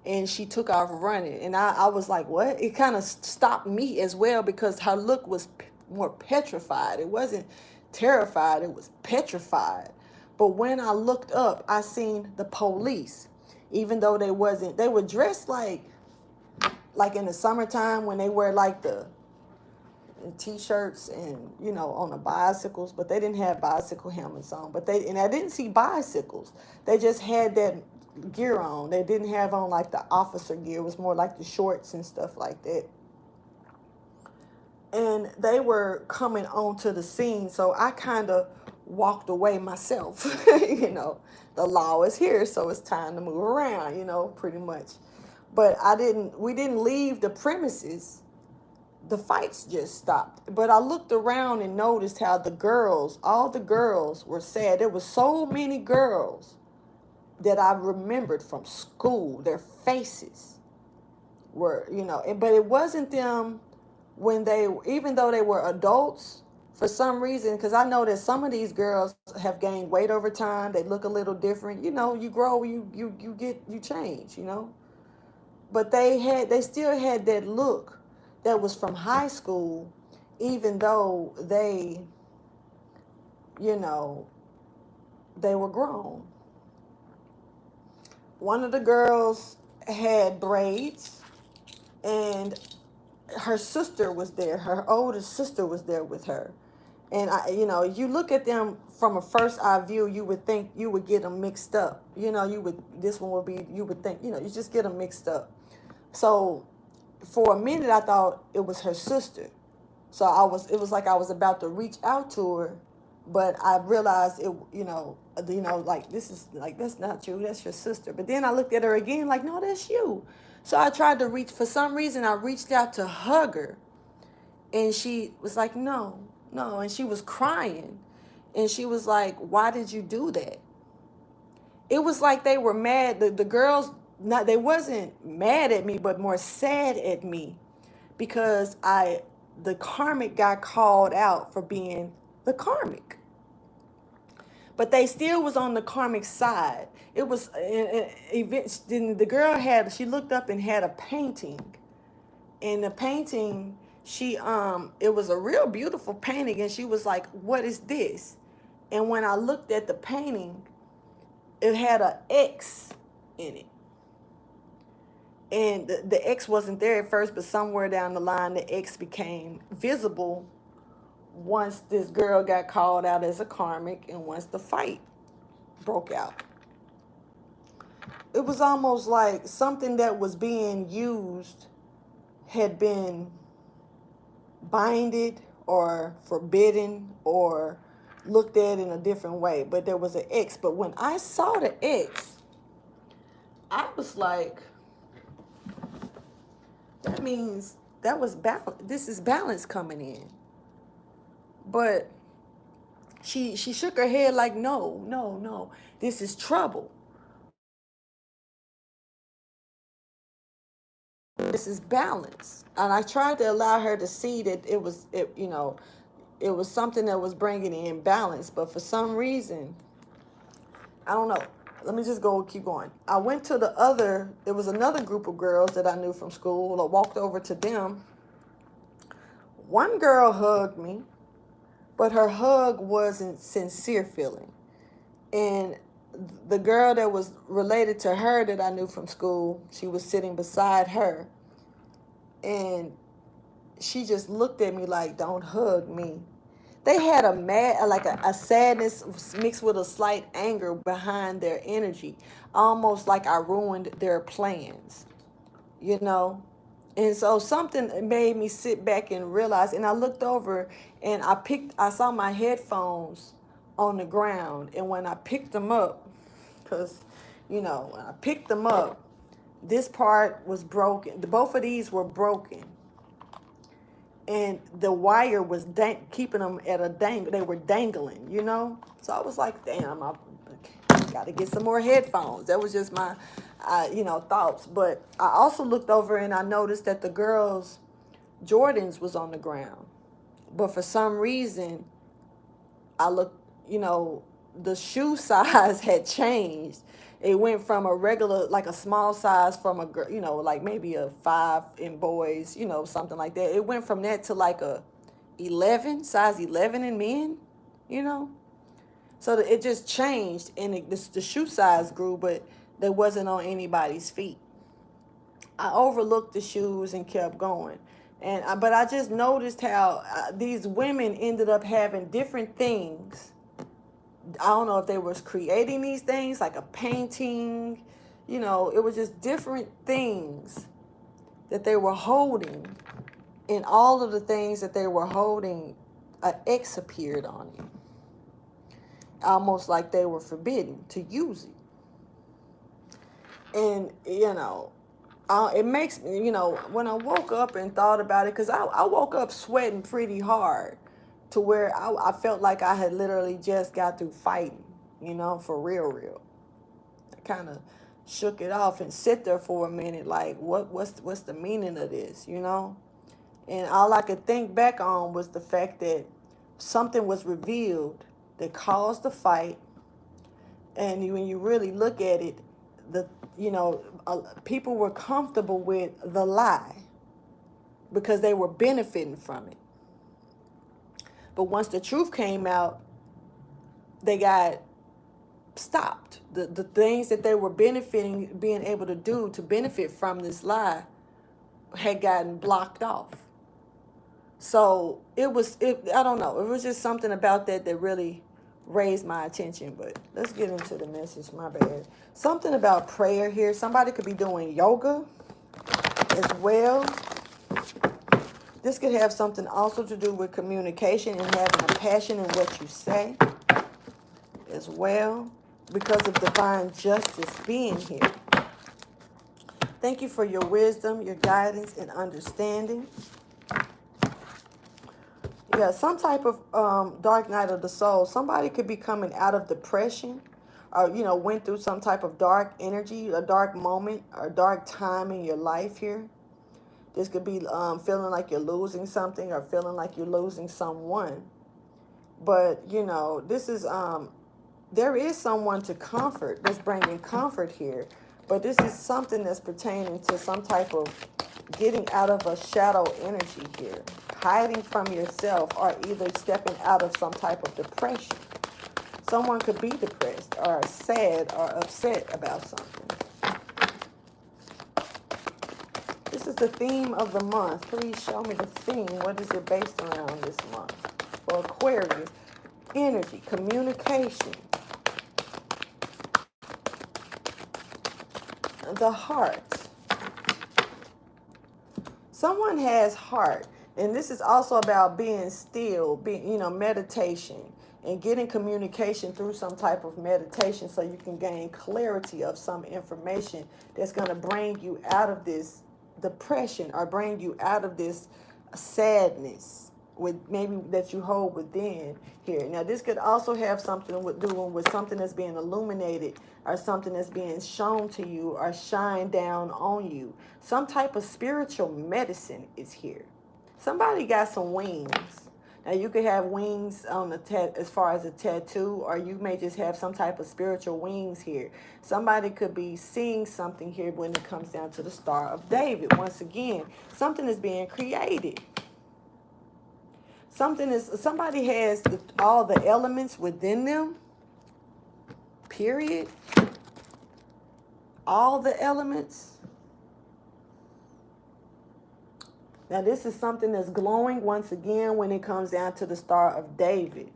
And she took off running. And I was like, what? It kind of stopped me as well, because her look was more petrified. It wasn't terrified. It was petrified. But when I looked up, I seen the police. Even though they were dressed like in the summertime when they wear like the T-shirts and, on the bicycles. But they didn't have bicycle helmets on. And I didn't see bicycles. They just had that gear on. They didn't have on like the officer gear. It was more like the shorts and stuff like that. And they were coming onto the scene, so I kind of walked away myself. You know, the law is here, so it's time to move around, you know, pretty much. But we didn't leave the premises. The fights just stopped. But I looked around and noticed how all the girls were sad. There were so many girls that I remembered from school. Their faces were, you know, but it wasn't them even though they were adults, for some reason, because I know that some of these girls have gained weight over time. They look a little different. You know, you grow, you change, you know. But they still had that look that was from high school, even though you know, they were grown. One of the girls had braids, and her sister was there. Her older sister was there with her. And you know, you look at them from a first eye view, you would think you would get them mixed up. You know, this one would be, you would think, you know, you just get them mixed up. So for a minute, I thought it was her sister. So it was like I was about to reach out to her, but I realized like, that's not you, that's your sister. But then I looked at her again, like, no, that's you. So I tried to for some reason, I reached out to hug her, and she was like, no, no. And she was crying, and she was like, why did you do that? It was like they were mad. The girls, they wasn't mad at me, but more sad at me, because the karmic got called out for being the karmic. But they still was on the karmic side. It was then the girl she looked up and had a painting. And the painting, it was a real beautiful painting, and she was like, what is this? And when I looked at the painting, it had an X in it. And the X wasn't there at first, but somewhere down the line, the X became visible once this girl got called out as a karmic, and once the fight broke out. It was almost like something that was being used had been binded or forbidden or looked at in a different way, but there was an X. But when I saw the X, I was like, that means that was this is balance coming in. But she shook her head like, no, no, no, this is trouble. This is balance. And I tried to allow her to see that it was something that was bringing in balance. But for some reason, I don't know. Let me just keep going. I went to there was another group of girls that I knew from school. I walked over to them. One girl hugged me, but her hug wasn't sincere feeling. And the girl that was related to her that I knew from school, she was sitting beside her. And she just looked at me like, don't hug me. They had a sadness mixed with a slight anger behind their energy, almost like I ruined their plans, you know? And so something made me sit back and realize, and I looked over and I saw my headphones on the ground. And when I picked them up, because, when I picked them up, this part was broken. Both of these were broken. And the wire was keeping them at a dangle. They were dangling, So I was like, damn, I got to get some more headphones. That was just my, thoughts. But I also looked over and I noticed that the girls' Jordans was on the ground. But for some reason, I looked, the shoe size had changed. It went from a regular, like a small size from like maybe a 5 in boys, something like that. It went from that to like a size 11 in men, So it just changed, and the shoe size grew, but that wasn't on anybody's feet. I overlooked the shoes and kept going. But I just noticed how these women ended up having different things. I don't know if they was creating these things, like a painting, it was just different things that they were holding. And all of the things that they were holding, an X appeared on it. almost like they were forbidden to use it. And, it makes me, when I woke up and thought about it, because I woke up sweating pretty hard to where I felt like I had literally just got through fighting, for real. I kind of shook it off and sit there for a minute like, what's the meaning of this, And all I could think back on was the fact that something was revealed that caused the fight. And when you really look at it, people were comfortable with the lie because they were benefiting from it. But once the truth came out, they got stopped. The things that they were being able to do to benefit from this lie had gotten blocked off. So I don't know. It was just something about that really raised my attention. But let's get into the message. My bad. Something about prayer here. Somebody could be doing yoga as well. This could have something also to do with communication and having a passion in what you say as well, because of divine justice being here. Thank you for your wisdom, your guidance, and understanding. Yeah, some type of dark night of the soul. Somebody could be coming out of depression or, went through some type of dark energy, a dark moment, or dark time in your life here. This could be feeling like you're losing something or feeling like you're losing someone. But, this is, there is someone to comfort that's bringing comfort here. But this is something that's pertaining to some type of getting out of a shadow energy here. Hiding from yourself or either stepping out of some type of depression. Someone could be depressed or sad or upset about something. This is the theme of the month. Please show me the theme. What is it based around this month? For Aquarius, energy, communication, the heart. Someone has heart. And this is also about being still, meditation and getting communication through some type of meditation so you can gain clarity of some information that's going to bring you out of this depression or bring you out of this sadness with maybe that you hold within here. Now, this could also have something with doing with something that's being illuminated or something that's being shown to you or shined down on you. Some type of spiritual medicine is here. Somebody got some wings. Now, you could have wings on as far as a tattoo, or you may just have some type of spiritual wings here. Somebody could be seeing something here when it comes down to the Star of David. Once again, something is being created. Somebody has all the elements within them, period. All the elements. Now, this is something that's glowing once again when it comes down to the Star of David.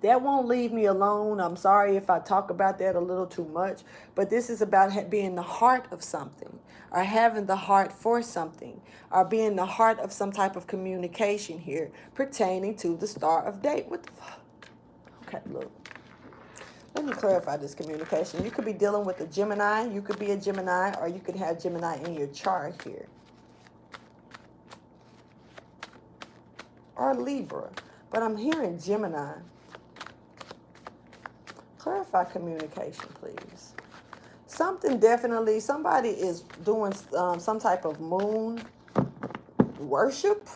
That won't leave me alone. I'm sorry if I talk about that a little too much, but this is about being the heart of something or having the heart for something or being the heart of some type of communication here pertaining to the Star of David. What the fuck? Okay, look. Let me clarify this communication. You could be dealing with a Gemini. You could be a Gemini, or you could have Gemini in your chart here. Or Libra, but I'm hearing Gemini. Clarify communication, please. Somebody is doing some type of moon worship.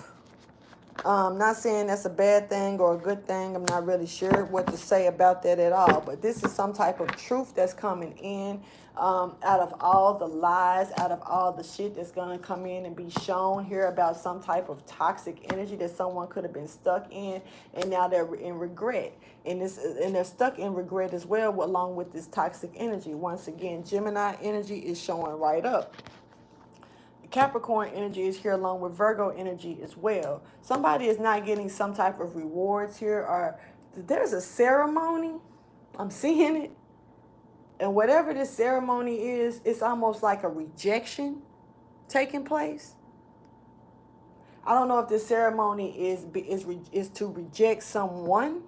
Not saying that's a bad thing or a good thing. I'm not really sure what to say about that at all. But this is some type of truth that's coming in out of all the lies, out of all the shit that's going to come in and be shown here about some type of toxic energy that someone could have been stuck in. And now they're in regret. And they're stuck in regret as well along with this toxic energy. Once again, Gemini energy is showing right up. Capricorn energy is here along with Virgo energy as well. Somebody is not getting some type of rewards here, or there's a ceremony. I'm seeing it. And whatever this ceremony is, it's almost like a rejection taking place. I don't know if this ceremony is to reject someone.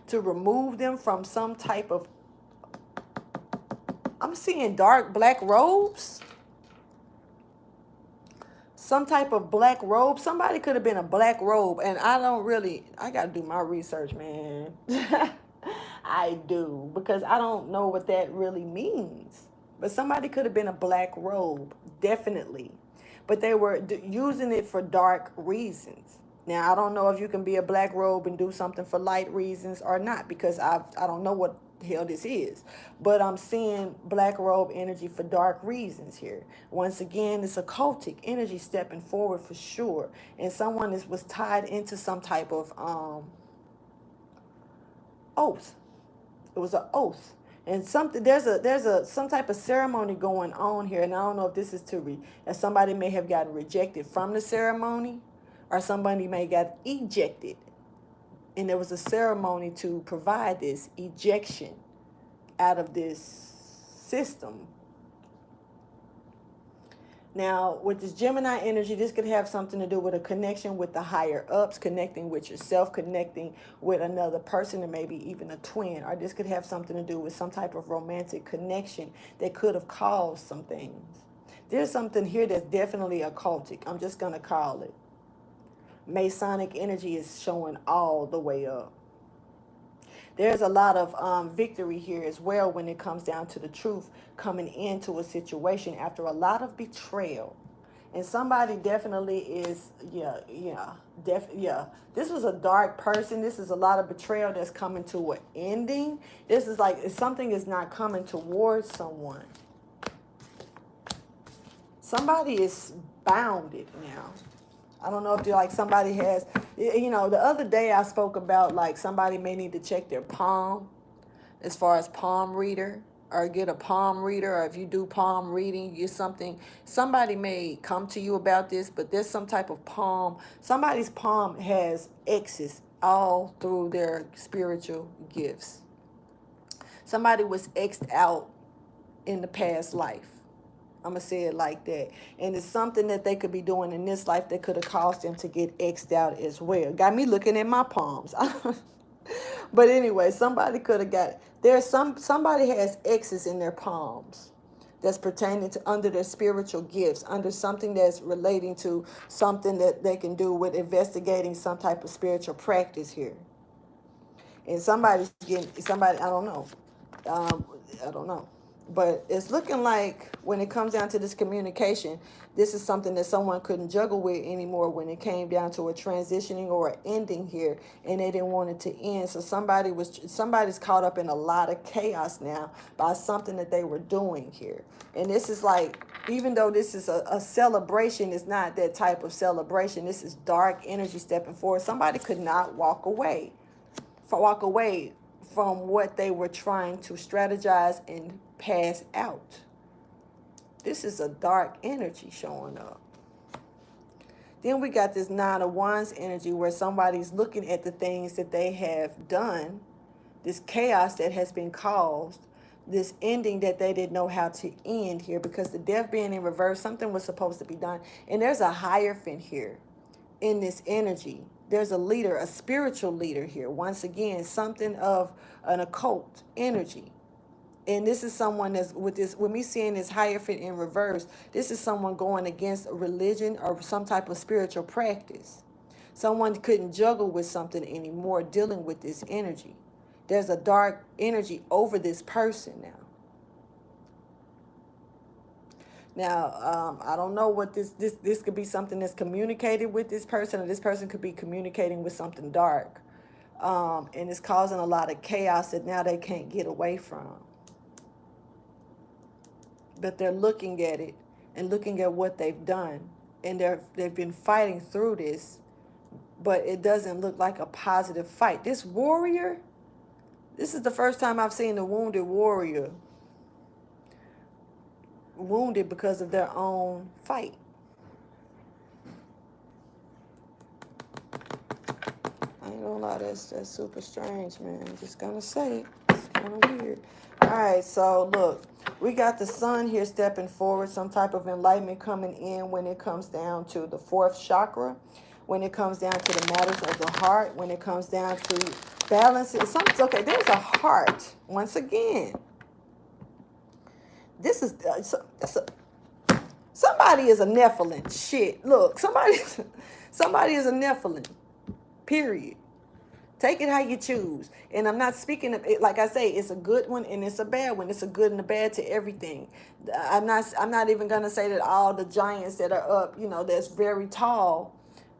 to remove them from some type of, I'm seeing dark black robes. Some type of black robe. Somebody could have been a black robe. And I got to do my research, man. I do. Because I don't know what that really means. But somebody could have been a black robe. Definitely. But they were using it for dark reasons. Now, I don't know if you can be a black robe and do something for light reasons or not. Because I don't know what hell this is, but I'm seeing black robe energy for dark reasons here. Once again, it's occultic energy stepping forward for sure, and someone was tied into some type of oath. It was an oath, and something there's some type of ceremony going on here, and I don't know if this is as somebody may have gotten rejected from the ceremony, or somebody may got ejected. And there was a ceremony to provide this ejection out of this system. Now, with this Gemini energy, this could have something to do with a connection with the higher ups, connecting with yourself, connecting with another person, and maybe even a twin. Or this could have something to do with some type of romantic connection that could have caused some things. There's something here that's definitely occultic. I'm just going to call it. Masonic energy is showing all the way up. There's a lot of victory here as well when it comes down to the truth coming into a situation after a lot of betrayal. And somebody definitely is, this was a dark person. This is a lot of betrayal that's coming to an ending. This is like something is not coming towards someone. Somebody is bounded now. I don't know if somebody has, the other day I spoke about like somebody may need to check their palm as far as palm reader, or get a palm reader, or if you do palm reading, somebody may come to you about this, but there's some type of palm. Somebody's palm has X's all through their spiritual gifts. Somebody was X'd out in the past life. I'm going to say it like that. And it's something that they could be doing in this life that could have caused them to get X'd out as well. Got me looking at my palms. But anyway, somebody could have got, somebody has X's in their palms that's pertaining to under their spiritual gifts, under something that's relating to something that they can do with investigating some type of spiritual practice here. And I don't know. I don't know. But it's looking like when it comes down to this communication, this is something that someone couldn't juggle with anymore when it came down to a transitioning or an ending here, and they didn't want it to end. So somebody's caught up in a lot of chaos now by something that they were doing here. And this is like, even though this is a celebration, it's not that type of celebration. This is dark energy stepping forward. Somebody could not walk away from what they were trying to strategize and pass out. This is a dark energy showing up. Then we got this Nine of Wands energy where somebody's looking at the things that they have done, this chaos that has been caused, this ending that they didn't know how to end here, because the Death being in reverse, something was supposed to be done. And there's a Hierophant here in this energy. There's a leader, a spiritual leader here. Once again, something of an occult energy. And this is someone that's with me seeing this Hierophant in reverse, this is someone going against a religion or some type of spiritual practice. Someone couldn't juggle with something anymore dealing with this energy. There's a dark energy over this person now. Now, I don't know what this could be something that's communicated with this person, or this person could be communicating with something dark. And it's causing a lot of chaos that now they can't get away from. But they're looking at it and looking at what they've done. And they've been fighting through this, but it doesn't look like a positive fight. This warrior, this is the first time I've seen a wounded warrior wounded because of their own fight. I ain't gonna lie, that's super strange, man. I'm just gonna say it. It's kind of weird. All right, so look, we got the sun here stepping forward, some type of enlightenment coming in when it comes down to the fourth chakra, when it comes down to the matters of the heart, when it comes down to Balance is something. Okay, there's a heart. Once again, this is somebody is a Nephilim. Shit, look, somebody is a Nephilim. Period. Take it how you choose. And I'm not speaking of it, like I say, it's a good one and it's a bad one. It's a good and a bad to everything. I'm not even gonna say that all the giants that are up, that's very tall,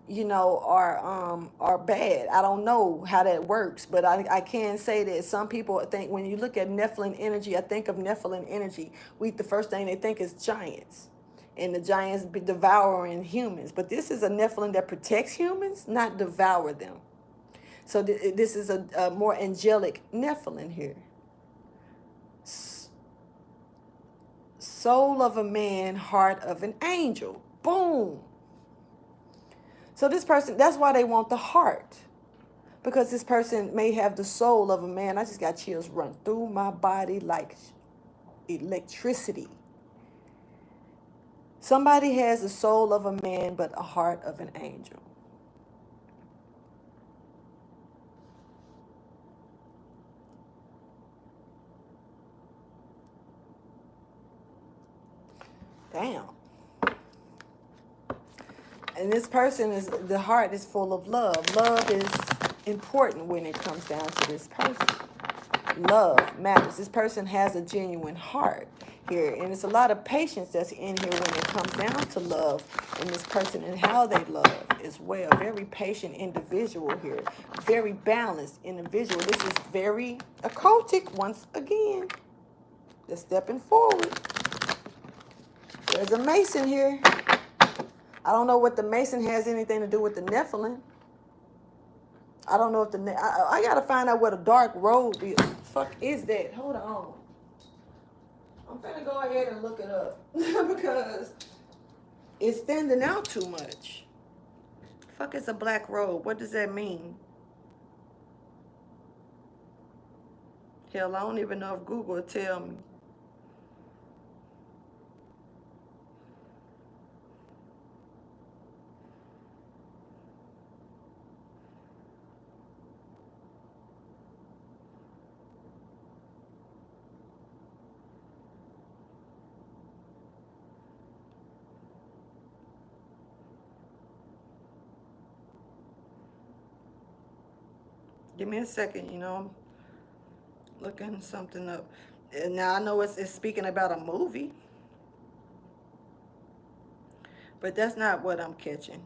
are bad. I don't know how that works, but I can say that some people think when you look at Nephilim energy, I think of Nephilim energy. The first thing they think is giants. And the giants be devouring humans. But this is a Nephilim that protects humans, not devour them. So this is a more angelic Nephilim here. Soul of a man, heart of an angel. Boom. So this person, that's why they want the heart. Because this person may have the soul of a man. I just got chills run through my body like electricity. Somebody has the soul of a man, but a heart of an angel. Damn. And this person the heart is full of love. Love is important when it comes down to this person. Love matters. This person has a genuine heart here. And it's a lot of patience that's in here when it comes down to love in this person and how they love as well. Very patient individual here. Very balanced individual. This is very occultic once again. They're stepping forward. There's a Mason here. I don't know what the Mason has anything to do with the Nephilim. I don't know if I gotta find out what a dark robe is. Fuck is that? Hold on. I'm gonna go ahead and look it up because it's standing out too much. Fuck is a black robe? What does that mean? Hell, I don't even know if Google will tell me. Give me a second, I'm looking something up. Now I know it's speaking about a movie, but that's not what I'm catching.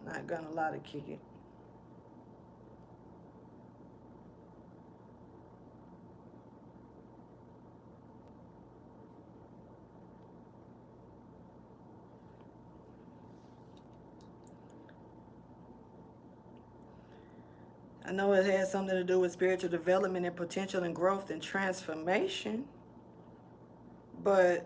I'm not gonna lie to kick it. I know it has something to do with spiritual development and potential and growth and transformation, but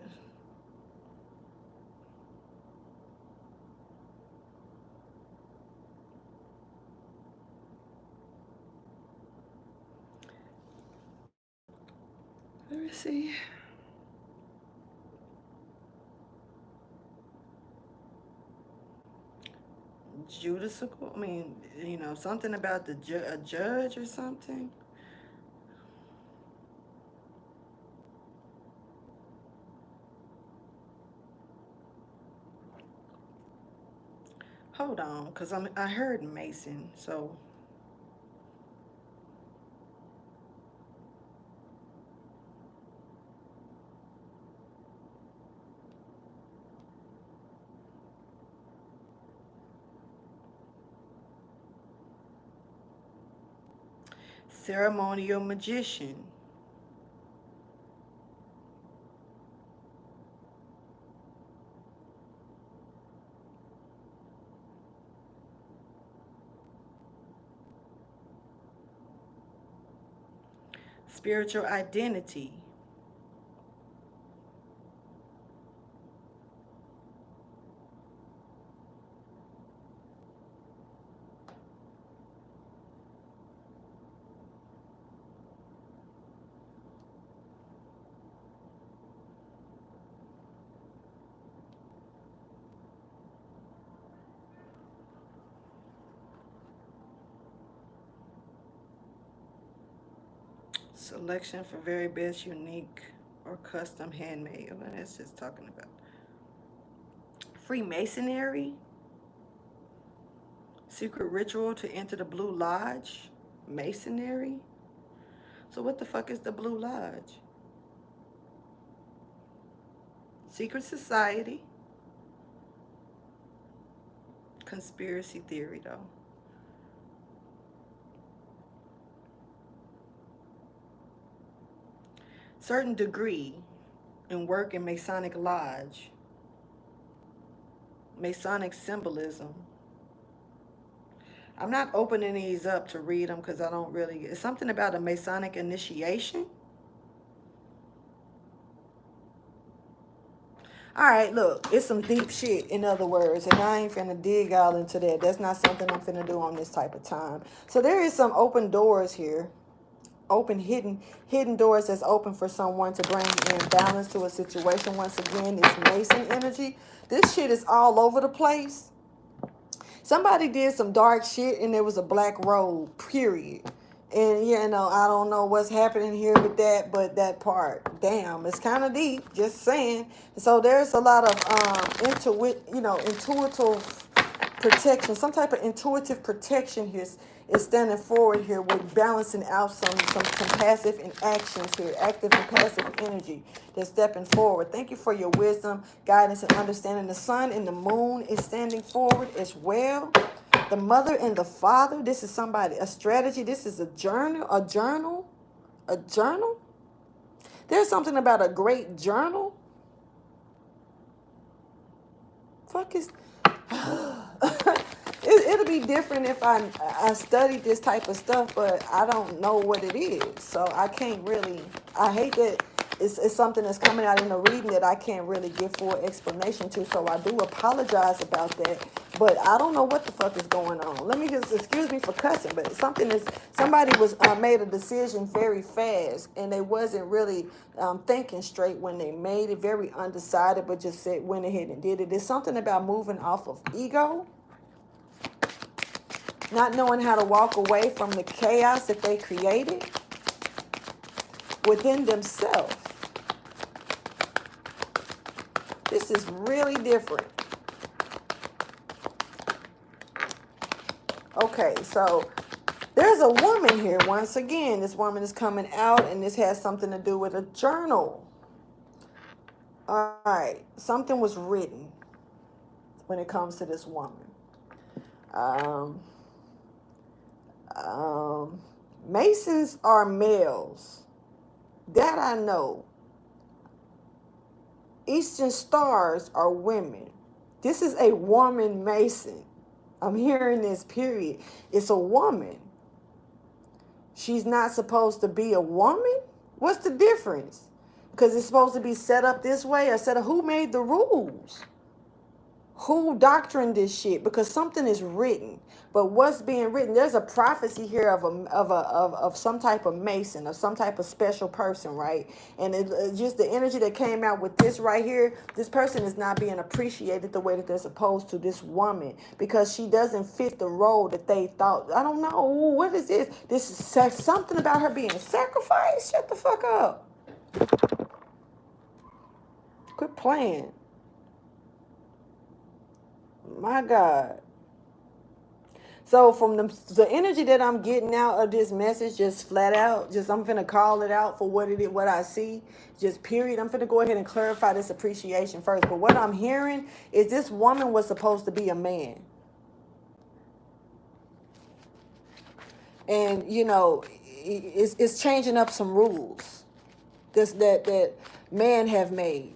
let me see. Judicial, something about a judge or something. Hold on, because I heard Mason, so. Ceremonial magician. Spiritual identity. Selection for very best, unique, or custom handmade. Well, that's just talking about Freemasonry. Secret ritual to enter the Blue Lodge. Masonry. So what the fuck is the Blue Lodge? Secret society. Conspiracy theory, though. Certain degree in work in Masonic Lodge. Masonic symbolism. I'm not opening these up to read them because I don't really... It's something about a Masonic initiation. All right, look, it's some deep shit, in other words, and I ain't finna dig all into that. That's not something I'm finna do on this type of time. So there is some open doors here. Open, hidden doors that's open for someone to bring in balance to a situation. Once again, it's Mason energy. This shit is all over the place. Somebody did some dark shit and there was a black robe, period. And, you know, I don't know what's happening here with that, but that part, damn, it's kind of deep, just saying. So there's a lot of intuitive protection, some type of intuitive protection here is standing forward here with balancing out some passive actions here, active and passive energy that's stepping forward. Thank you for your wisdom, guidance, and understanding. The sun and the moon is standing forward as well. The mother and the father, this is somebody, a strategy. This is a journal. There's something about a great journal. Fuck is... It'll be different if I studied this type of stuff, but I don't know what it is. So I can't really... I hate that it's something that's coming out in the reading that I can't really give full explanation to. So I do apologize about that. But I don't know what the fuck is going on. Let me just... Excuse me for cussing, but somebody was made a decision very fast, and they wasn't really thinking straight when they made it. Very undecided, but just went ahead and did it. It's something about moving off of ego. Not knowing how to walk away from the chaos that they created within themselves. This is really different. Okay, so there's a woman here. Once again, this woman is coming out, and this has something to do with a journal. All right, something was written when it comes to this woman. Masons are males. That I know. Eastern stars are women. This is a woman Mason. I'm hearing this, period. It's a woman. She's not supposed to be a woman? What's the difference? Because it's supposed to be set up this way, or set up... Who made the rules? Who doctrined this shit? Because something is written. But what's being written? There's a prophecy here of some type of Mason, of some type of special person, right? And just the energy that came out with this right here, this person is not being appreciated the way that they're supposed to, this woman, because she doesn't fit the role that they thought. I don't know. What is this? This is something about her being sacrificed? Shut the fuck up. Quit playing. My God. So from the energy that I'm getting out of this message, just flat out, I'm finna call it out for what it is, what I see, just period. I'm finna go ahead and clarify this appreciation first. But what I'm hearing is this woman was supposed to be a man. And, you know, it's changing up some rules that men have made.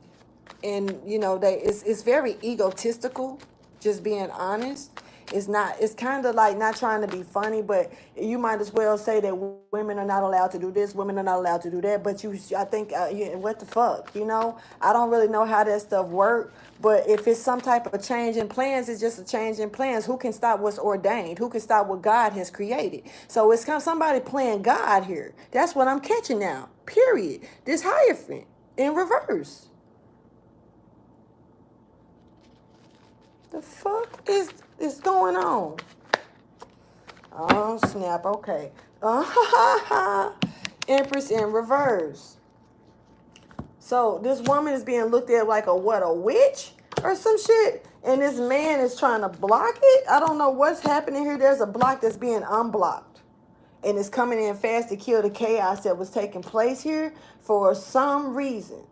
And, you know, it's very egotistical, just being honest. It's kind of like not trying to be funny, but you might as well say that women are not allowed to do this, women are not allowed to do that. But I think, what the fuck, you know? I don't really know how that stuff works. But if it's some type of change in plans, it's just a change in plans. Who can stop what's ordained? Who can stop what God has created? So it's kind of somebody playing God here. That's what I'm catching now, period. This Hierophant in reverse. The fuck is going on? Oh, snap. Okay. Empress in reverse. So this woman is being looked at like a what, a witch or some shit? And this man is trying to block it? I don't know what's happening here. There's a block that's being unblocked. And it's coming in fast to kill the chaos that was taking place here for some reason.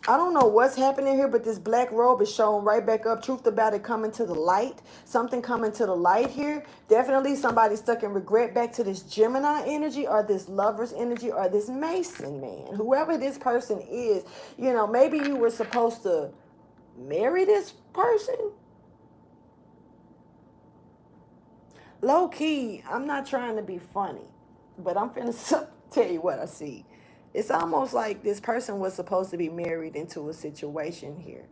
I don't know what's happening here, but this black robe is showing right back up. Truth about it coming to the light. Something coming to the light here. Definitely somebody stuck in regret back to this Gemini energy or this lover's energy or this Mason man. Whoever this person is, you know, maybe you were supposed to marry this person. Low key, I'm not trying to be funny, but I'm finna tell you what I see. It's almost like this person was supposed to be married into a situation here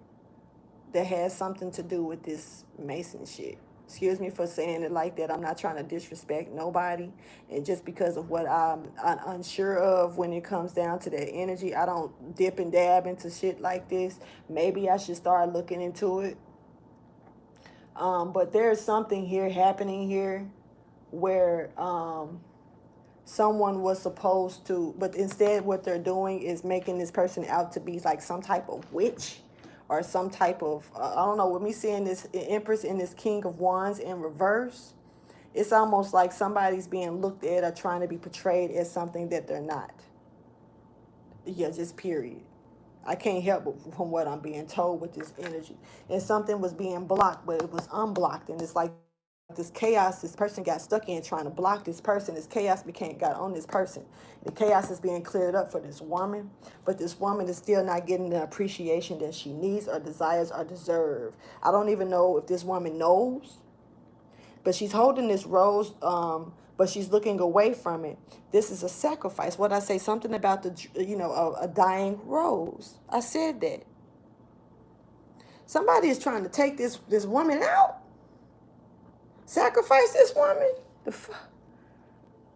that has something to do with this Mason shit. Excuse me for saying it like that. I'm not trying to disrespect nobody. And just because of what I'm unsure of when it comes down to that energy, I don't dip and dab into shit like this. Maybe I should start looking into it. But there's something here happening here where someone was supposed to, but instead what they're doing is making this person out to be like some type of witch or some type of, I don't know, with me seeing this Empress and this King of Wands in reverse, it's almost like somebody's being looked at or trying to be portrayed as something that they're not. Yeah, just period. I can't help from what I'm being told with this energy. And something was being blocked, but it was unblocked. And it's like this chaos this person got stuck in trying to block this person. This chaos got on this person. The chaos is being cleared up for this woman, but this woman is still not getting the appreciation that she needs or desires or deserve. I don't even know if this woman knows, but she's holding this rose, but she's looking away from it. This is a sacrifice. What I say, something about a dying rose. I said that. Somebody is trying to take this woman out. Sacrifice this woman?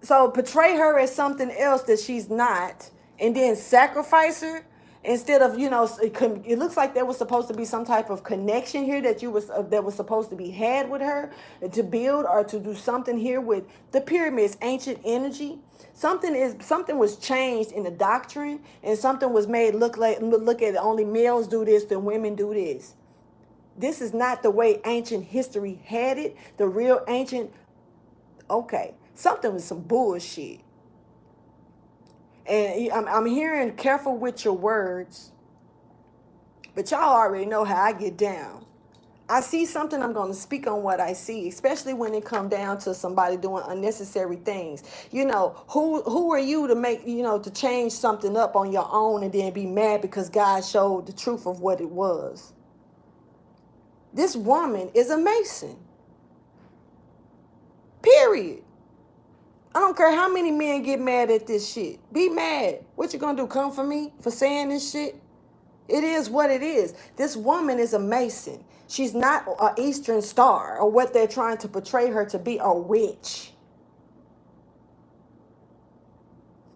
So portray her as something else that she's not, and then sacrifice her instead of, it looks like there was supposed to be some type of connection here that was supposed to be had with her to build or to do something here with the pyramids, ancient energy. Something was changed in the doctrine, and something was made look at only males do this, then women do this. This is not the way ancient history had it. The real ancient, okay, something with some bullshit. And I'm hearing careful with your words, but y'all already know how I get down. I see something, I'm going to speak on what I see, especially when it come down to somebody doing unnecessary things. Who are you to make, to change something up on your own and then be mad because God showed the truth of what it was? This woman is a Mason. Period. I don't care how many men get mad at this shit. Be mad. What you gonna do? Come for me for saying this shit? It is what it is. This woman is a Mason. She's not an Eastern Star or what they're trying to portray her to be, a witch.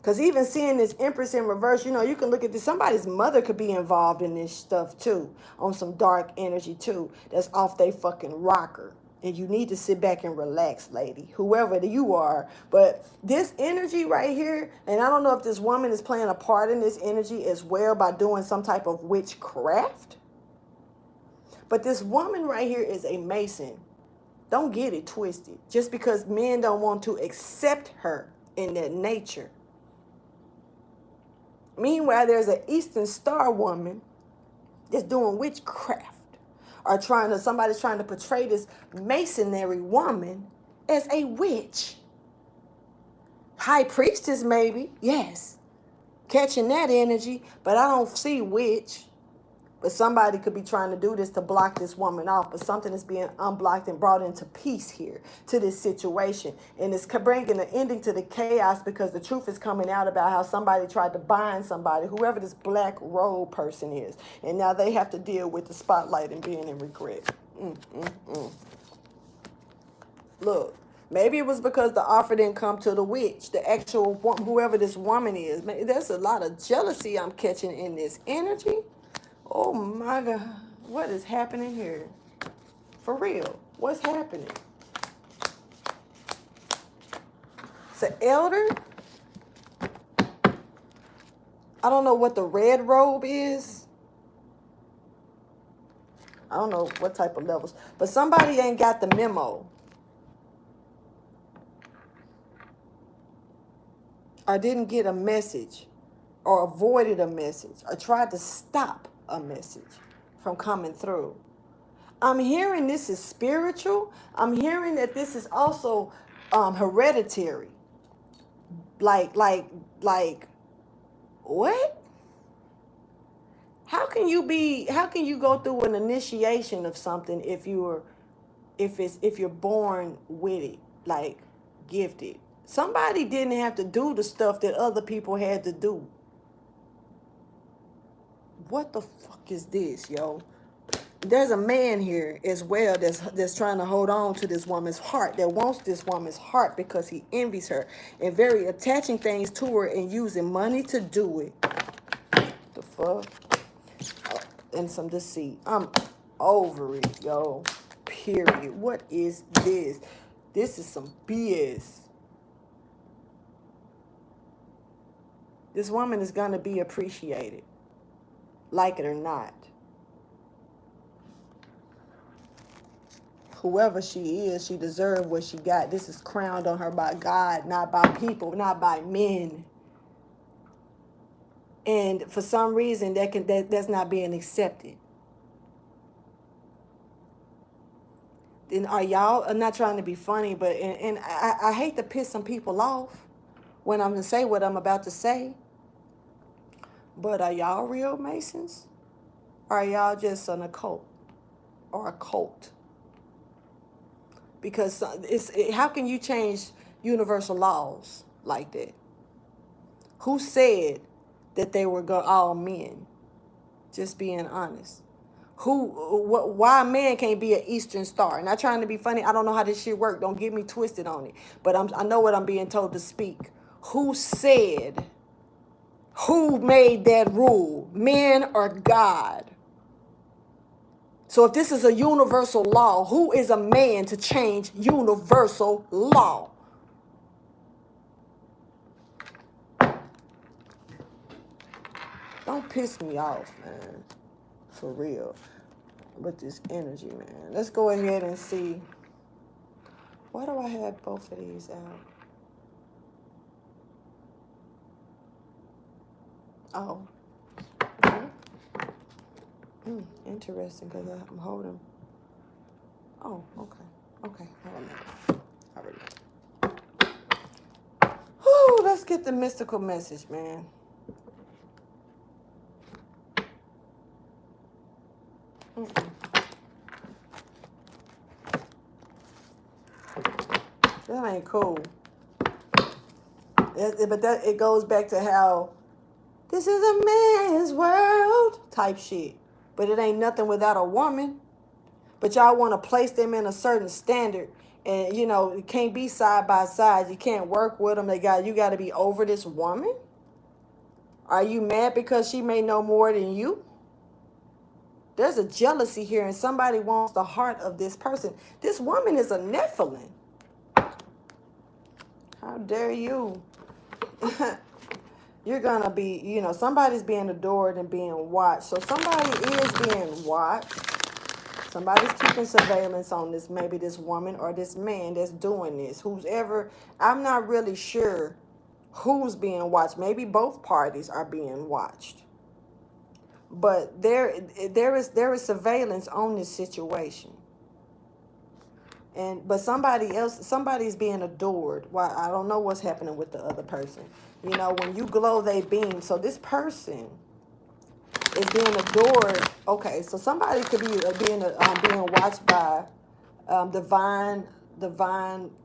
Because even seeing this Empress in reverse, you can look at this. Somebody's mother could be involved in this stuff too, on some dark energy too, that's off they fucking rocker. And you need to sit back and relax, lady, whoever you are. But this energy right here, and I don't know if this woman is playing a part in this energy as well by doing some type of witchcraft. But this woman right here is a Mason. Don't get it twisted. Just because men don't want to accept her in their nature. Meanwhile, there's an Eastern Star woman that's doing witchcraft. Or somebody's trying to portray this Masonry woman as a witch. High priestess, maybe, yes. Catching that energy, but I don't see witch. But somebody could be trying to do this to block this woman off. But something is being unblocked and brought into peace here to this situation. And it's bringing an ending to the chaos because the truth is coming out about how somebody tried to bind somebody, whoever this black robe person is. And now they have to deal with the spotlight and being in regret. Look, maybe it was because the offer didn't come to the witch, the actual whoever this woman is. There's a lot of jealousy I'm catching in this energy. Oh my God, what is happening here? For real, what's happening? It's an elder I don't know what the red robe is. I don't know what type of levels. But somebody ain't got the memo. Or didn't get a message. Or avoided a message. Or tried to stop a message from coming through. I'm hearing this is spiritual. I'm hearing that this is also hereditary. Like, what? How can you go through an initiation of something if you're born with it, like gifted? Somebody didn't have to do the stuff that other people had to do. What the fuck is this, yo? There's a man here as well that's trying to hold on to this woman's heart, that wants this woman's heart because he envies her and very attaching things to her and using money to do it. The fuck? And some deceit. I'm over it, yo. Period. What is this? This is some BS. This woman is going to be appreciated, like it or not. Whoever she is, she deserves what she got. This is crowned on her by God, not by people, not by men. And for some reason, that's not being accepted. Then are y'all, I'm not trying to be funny, but and I hate to piss some people off when I'm going to say what I'm about to say. But are y'all real Masons? Or are y'all just an occult or a cult? Because how can you change universal laws like that? Who said that they were all men? Just being honest. Why a man can't be an Eastern Star? Not trying to be funny. I don't know how this shit works. Don't get me twisted on it. But I know what I'm being told to speak. Who said? Who made that rule? Men or God? So if this is a universal law, who is a man to change universal law? Don't piss me off, man. For real. With this energy, man. Let's go ahead and see. Why do I have both of these out? Oh. Interesting, because I'm holding. Oh, okay. Okay, I remember. Whew, let's get the mystical message, man. That ain't cool. But it goes back to how this is a man's world type shit. But it ain't nothing without a woman. But y'all want to place them in a certain standard. And, you know, it can't be side by side. You can't work with them. You got to be over this woman? Are you mad because she may know more than you? There's a jealousy here, and somebody wants the heart of this person. This woman is a Nephilim. How dare you? You're going to be, you know, somebody's being adored and being watched. So somebody is being watched. Somebody's keeping surveillance on this, maybe this woman or this man that's doing this. I'm not really sure who's being watched. Maybe both parties are being watched. But there is surveillance on this situation. But somebody's being adored. Why? I don't know what's happening with the other person. You know, when you glow, they beam. So this person is being adored. Okay, so somebody could be being watched by divine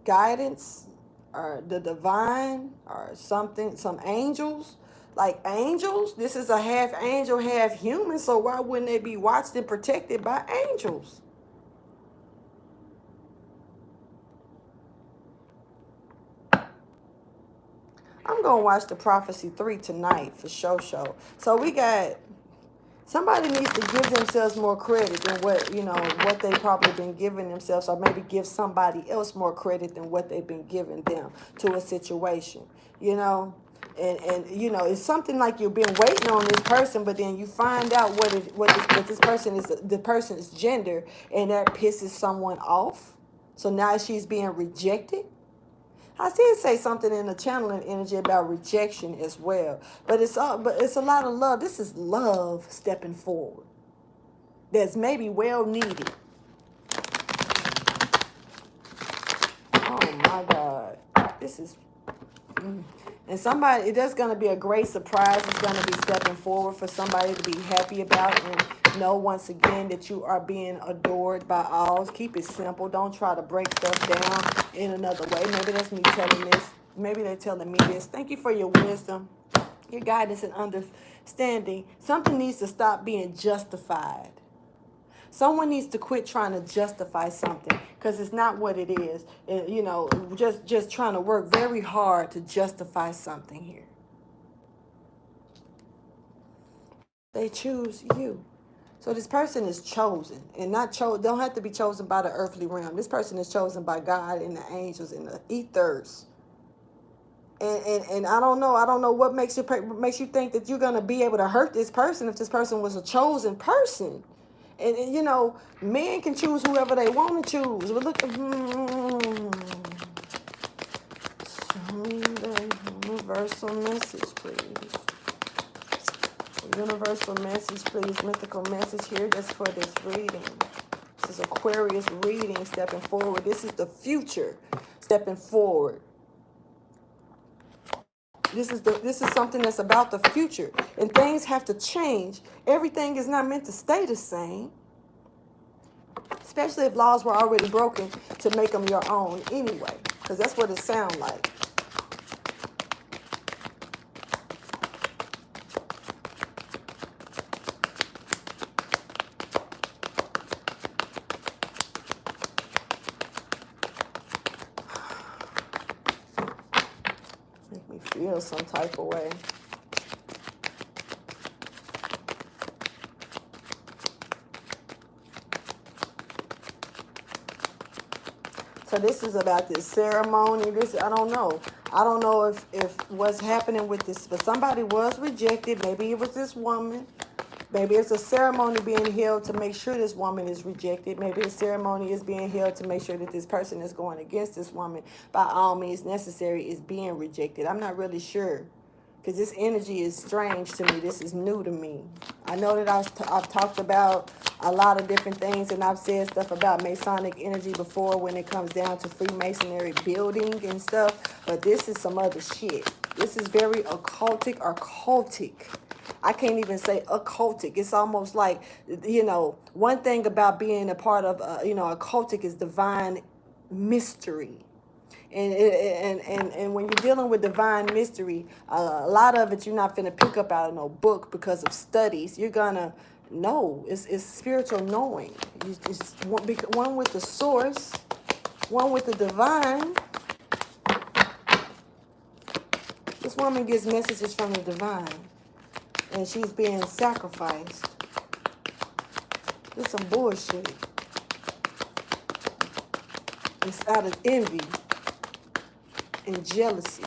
guidance, or the divine, or something, some angels. Like angels, this is a half angel, half human. So why wouldn't they be watched and protected by angels? I'm going to watch the Prophecy 3 tonight for show. So we got, somebody needs to give themselves more credit than what they've probably been giving themselves, or maybe give somebody else more credit than what they've been giving them to a situation. You know, And you know, it's something like you've been waiting on this person, but then you find out what this person is, the person's gender, and that pisses someone off. So now she's being rejected. I did say something in the channeling energy about rejection as well, but it's a lot of love. This is love stepping forward. That's maybe well needed. Oh my God, this is. And somebody, there's going to be a great surprise. It's going to be stepping forward for somebody to be happy about, and know once again that you are being adored by all. Keep it simple. Don't try to break stuff down in another way. Maybe that's me telling this. Maybe they're telling me this. Thank you for your wisdom, your guidance, and understanding. Something needs to stop being justified. Someone needs to quit trying to justify something, because it's not what it is. And, you know, just trying to work very hard to justify something here. They choose you. So this person is chosen, and not don't have to be chosen by the earthly realm. This person is chosen by God and the angels and the ethers. And I don't know what makes you think that you're gonna be able to hurt this person if this person was a chosen person. And you know, men can choose whoever they want to choose. But look, show me the universal message, please. Universal message, please. Mythical message here just for this reading. This is Aquarius reading, stepping forward. This is the future, stepping forward. This is something that's about the future, and things have to change. Everything is not meant to stay the same, especially if laws were already broken to make them your own anyway, because that's what it sounds like. Make me feel some type of way. So this is about this ceremony. I don't know. I don't know if what's happening with this, but somebody was rejected. Maybe it was this woman. Maybe it's a ceremony being held to make sure this woman is rejected. Maybe a ceremony is being held to make sure that this person is going against this woman by all means necessary is being rejected. I'm not really sure, because this energy is strange to me. This is new to me. I know that I've talked about a lot of different things, and I've said stuff about Masonic energy before when it comes down to Freemasonry building and stuff, but this is some other shit. This is very occultic or cultic. I can't even say occultic. It's almost like, you know, one thing about being a part of, occultic is divine mystery. And when you're dealing with divine mystery, a lot of it you're not finna pick up out of no book because of studies. You're gonna know. It's spiritual knowing. It's one with the source, one with the divine. This woman gets messages from the divine, and she's being sacrificed. This is some bullshit. It's out of envy and jealousy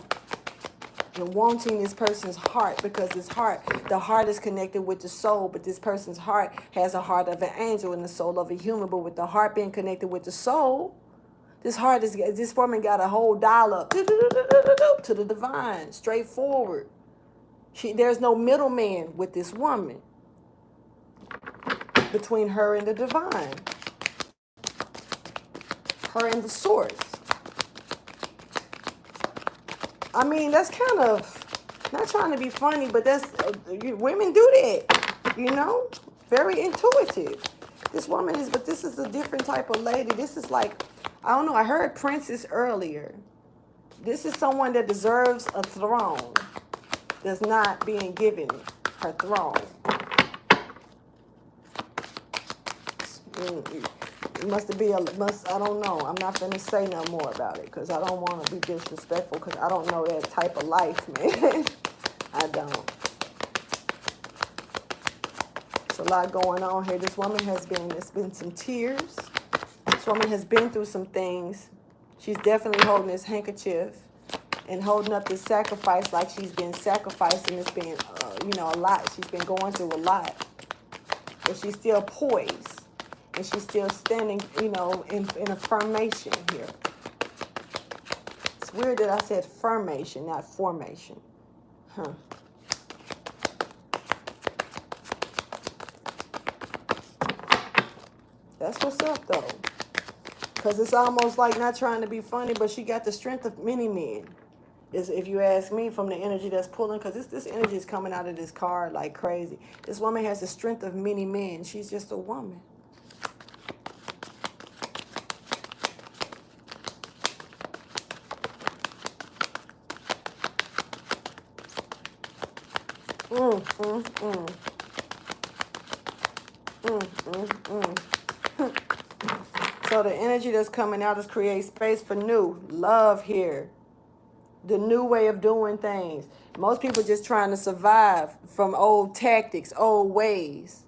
and wanting this person's heart, because the heart is connected with the soul, but this person's heart has a heart of an angel and the soul of a human. But with the heart being connected with the soul, this woman got a whole dial up to the divine, straightforward. There's no middleman with this woman between her and the divine, her and the source. I mean, that's kind of, not trying to be funny, but that's, women do that, you know? Very intuitive. This woman is, but this is a different type of lady. This is like, I don't know, I heard princess earlier. This is someone that deserves a throne, that's not being given her throne. I don't know. I'm not going to say no more about it, because I don't want to be disrespectful, because I don't know that type of life, man. I don't. There's a lot going on here. There's been some tears. This woman has been through some things. She's definitely holding this handkerchief. and holding up this sacrifice like she's been sacrificed, and it's been, a lot. She's been going through a lot. But she's still poised. And she's still standing, in a formation here. It's weird that I said formation, not formation. Huh. That's what's up, though. Because it's almost like, not trying to be funny, but she got the strength of many men. Is, if you ask me, from the energy that's pulling, because this energy is coming out of this card like crazy. This woman has the strength of many men. She's just a woman. So the energy that's coming out is create space for new love here. The new way of doing things. Most people just trying to survive from old tactics, old ways.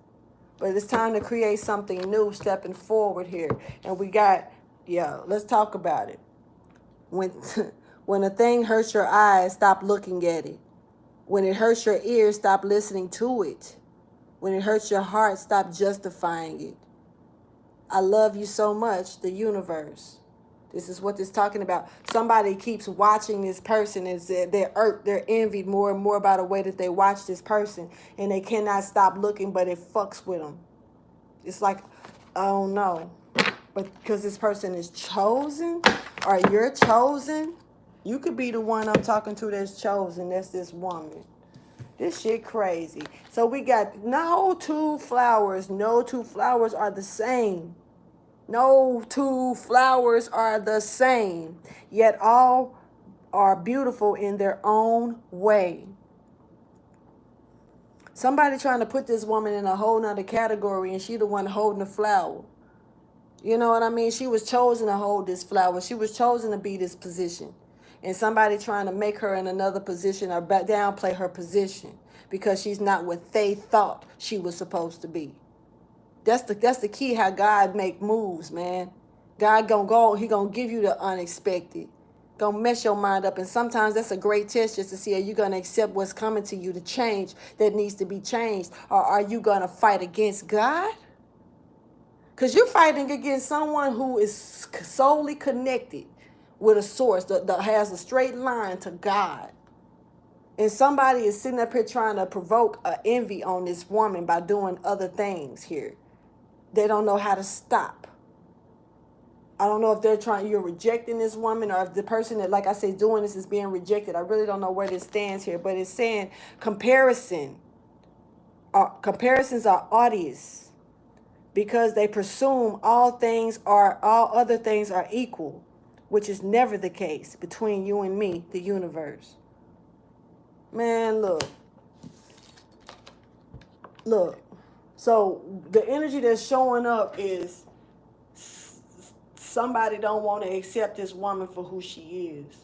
But it's time to create something new, stepping forward here. And we got, let's talk about it. When a thing hurts your eyes, stop looking at it. When it hurts your ears, stop listening to it. When it hurts your heart, stop justifying it. I love you so much, the universe. This is what this is talking about. Somebody keeps watching this person, and they're envied more and more by the way that they watch this person, and they cannot stop looking, but it fucks with them. It's like, I don't know. But because this person is chosen, or you're chosen, you could be the one I'm talking to that's chosen. That's this woman. This shit crazy. So we got no two flowers are the same. No two flowers are the same. Yet all are beautiful in their own way. Somebody trying to put this woman in a whole nother category, and she the one holding the flower. You know what I mean? She was chosen to hold this flower. She was chosen to be this position. And somebody trying to make her in another position or downplay her position because she's not what they thought she was supposed to be. That's the key, how God make moves, man. God he gonna give you the unexpected. Gonna mess your mind up. And sometimes that's a great test just to see, are you gonna accept what's coming to you, to change that needs to be changed? Or are you gonna fight against God? Because you're fighting against someone who is solely connected with a source that has a straight line to God. And somebody is sitting up here trying to provoke envy on this woman by doing other things here. They don't know how to stop. I don't know if you're rejecting this woman, or if the person that, like I say, doing this is being rejected. I really don't know where this stands here, but it's saying comparisons are odious because they presume all other things are equal, which is never the case between you and me, the universe. Man, look. So the energy that's showing up is somebody don't want to accept this woman for who she is.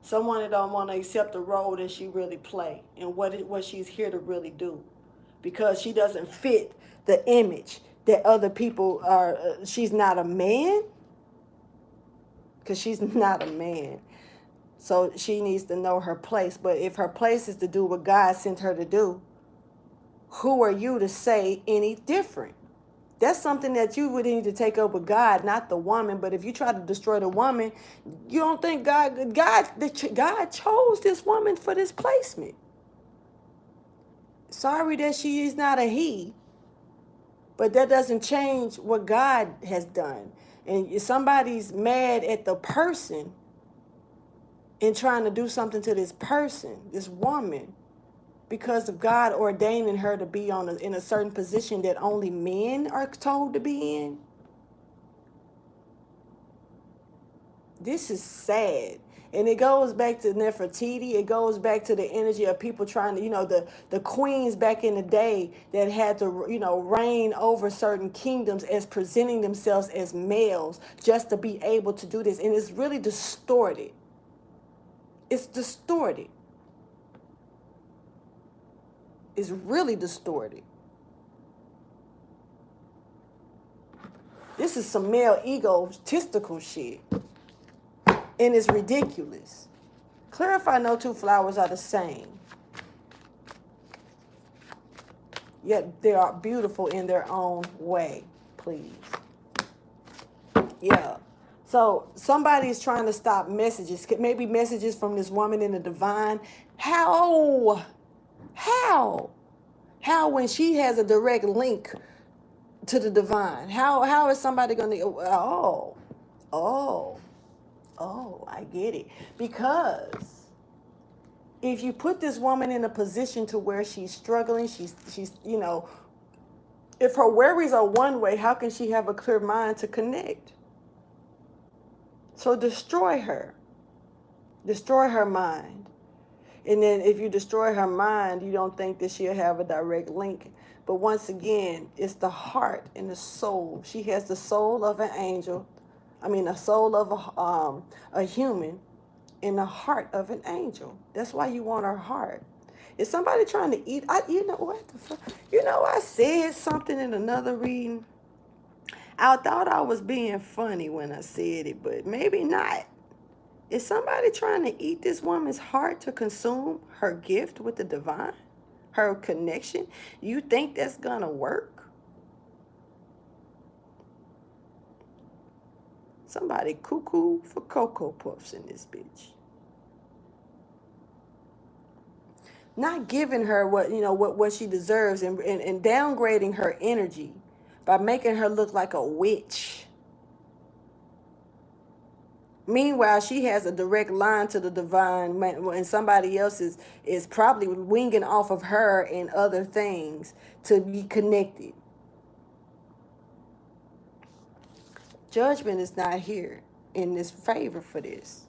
Someone that don't want to accept the role that she really play and what she's here to really do, because she doesn't fit the image that other people are. She's not a man, because she's not a man. So she needs to know her place. But if her place is to do what God sent her to do, who are you to say any different? That's something that you would need to take up with God, not the woman. But if you try to destroy the woman, you don't think God chose this woman for this placement. Sorry that she is not a he, but that doesn't change what God has done. And if somebody's mad at the person and trying to do something to this person, this woman, because of God ordaining her to be in a certain position that only men are told to be in. This is sad. And it goes back to Nefertiti. It goes back to the energy of people trying to, the queens back in the day that had to, reign over certain kingdoms as presenting themselves as males just to be able to do this. And it's really distorted. It's distorted. Is really distorted. This is some male egotistical shit. And it's ridiculous. Clarify no two flowers are the same. Yet they are beautiful in their own way, please. Yeah. So somebody's trying to stop messages. Maybe messages from this woman in the divine. How? How? How when she has a direct link to the divine? How is somebody going to... I get it. Because if you put this woman in a position to where she's struggling, she's you know, if her worries are one way, how can she have a clear mind to connect? So destroy her. Destroy her mind. And then if you destroy her mind, you don't think that she'll have a direct link. But once again, it's the heart and the soul. She has the soul of an angel. I mean, a soul of a human and the heart of an angel. That's why you want her heart. Is somebody trying to eat? You know what the fuck? You know, I said something in another reading. I thought I was being funny when I said it, but maybe not. Is somebody trying to eat this woman's heart to consume her gift with the divine? Her connection? You think that's gonna work? Somebody cuckoo for Cocoa Puffs in this bitch. Not giving her what she deserves and downgrading her energy by making her look like a witch. Meanwhile, she has a direct line to the divine, and somebody else is probably winging off of her and other things to be connected. Judgment is not here in this favor for this.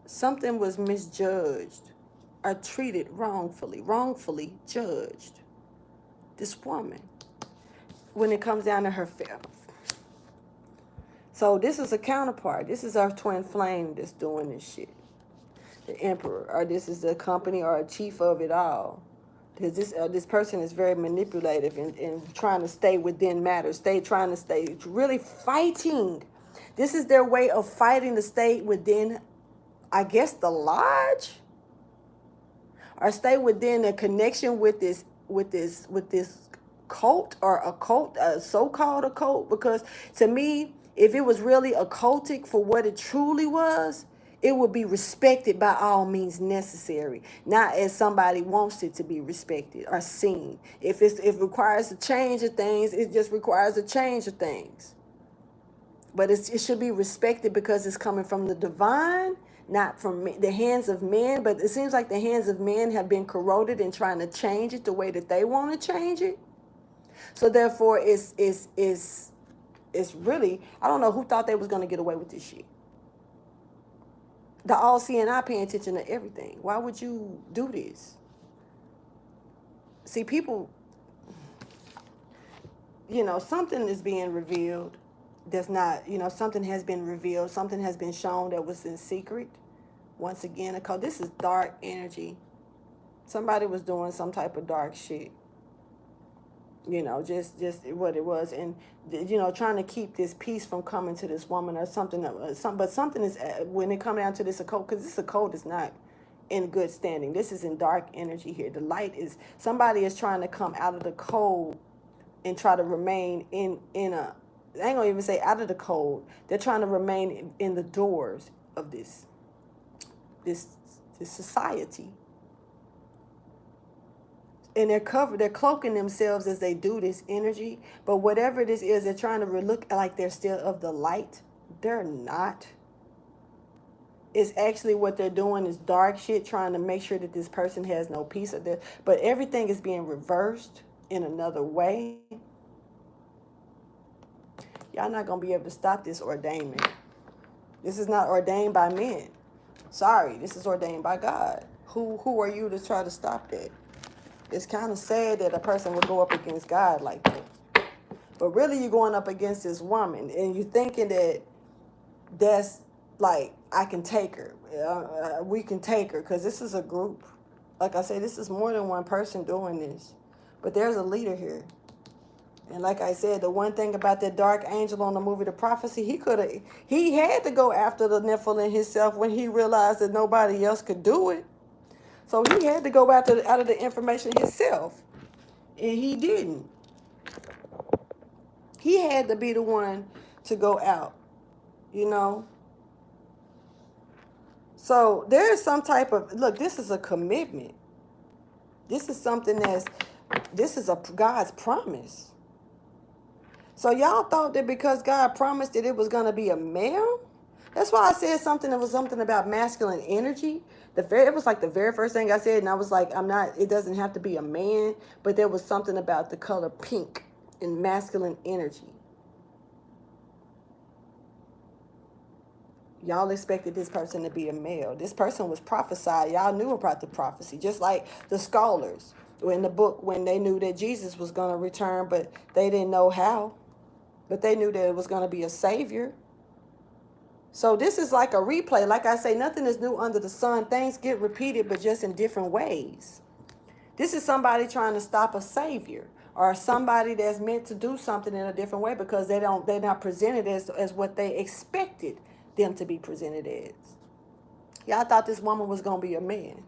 Something was misjudged or treated wrongfully judged. This woman, when it comes down to her family. So this is a counterpart. This is our twin flame that's doing this shit. The emperor, or this is the company or a chief of it all. Because this person is very manipulative and trying to stay within matters. Trying to stay really fighting. This is their way of fighting to stay within, I guess, the lodge, or stay within a connection with this cult or a cult, so-called a cult. Because to me, if it was really occultic for what it truly was, it would be respected by all means necessary, not as somebody wants it to be respected or seen. If it requires a change of things, it just requires a change of things. But it should be respected because it's coming from the divine, not from the hands of men. But it seems like the hands of men have been corroded in trying to change it the way that they want to change it. So therefore, it's really, I don't know who thought they was going to get away with this shit. The all-seeing eye paying attention to everything. Why would you do this? See, people, something is being revealed that's not, something has been revealed. Something has been shown that was in secret. Once again, because this is dark energy. Somebody was doing some type of dark shit. Just what it was. And, trying to keep this peace from coming to this woman or something. But something is, when it comes down to this occult, because this occult is not in good standing. This is in dark energy here. The light is, somebody is trying to come out of the cold and try to remain in a, I ain't gonna even say out of the cold. They're trying to remain in the doors of this society. And they're cloaking themselves as they do this energy. But whatever this is, they're trying to look like they're still of the light. They're not. It's actually what they're doing is dark shit, trying to make sure that this person has no peace of this. But everything is being reversed in another way. Y'all not going to be able to stop this ordainment. This is not ordained by men. Sorry, this is ordained by God. Who are you to try to stop that? It's kind of sad that a person would go up against God like that. But really, you're going up against this woman, and you're thinking that that's like, I can take her. We can take her, because this is a group. Like I say, this is more than one person doing this. But there's a leader here. And like I said, the one thing about that dark angel on the movie The Prophecy, he had to go after the Nephilim himself when he realized that nobody else could do it. So he had to go out of the information himself. And he didn't. He had to be the one to go out, you know. So there is some type of, look, this is a commitment. This is something this is a God's promise. So y'all thought that because God promised that it was going to be a male? That's why I said something that was something about masculine energy. It was like the very first thing I said, and I was like, it doesn't have to be a man, but there was something about the color pink and masculine energy. Y'all expected this person to be a male. This person was prophesied. Y'all knew about the prophecy, just like the scholars in the book when they knew that Jesus was going to return, but they didn't know how. But they knew that it was going to be a savior. So this is like a replay. Like I say, nothing is new under the sun. Things get repeated, but just in different ways. This is somebody trying to stop a savior, or somebody that's meant to do something in a different way because they're not presented as what they expected them to be presented as. Y'all thought this woman was going to be a man.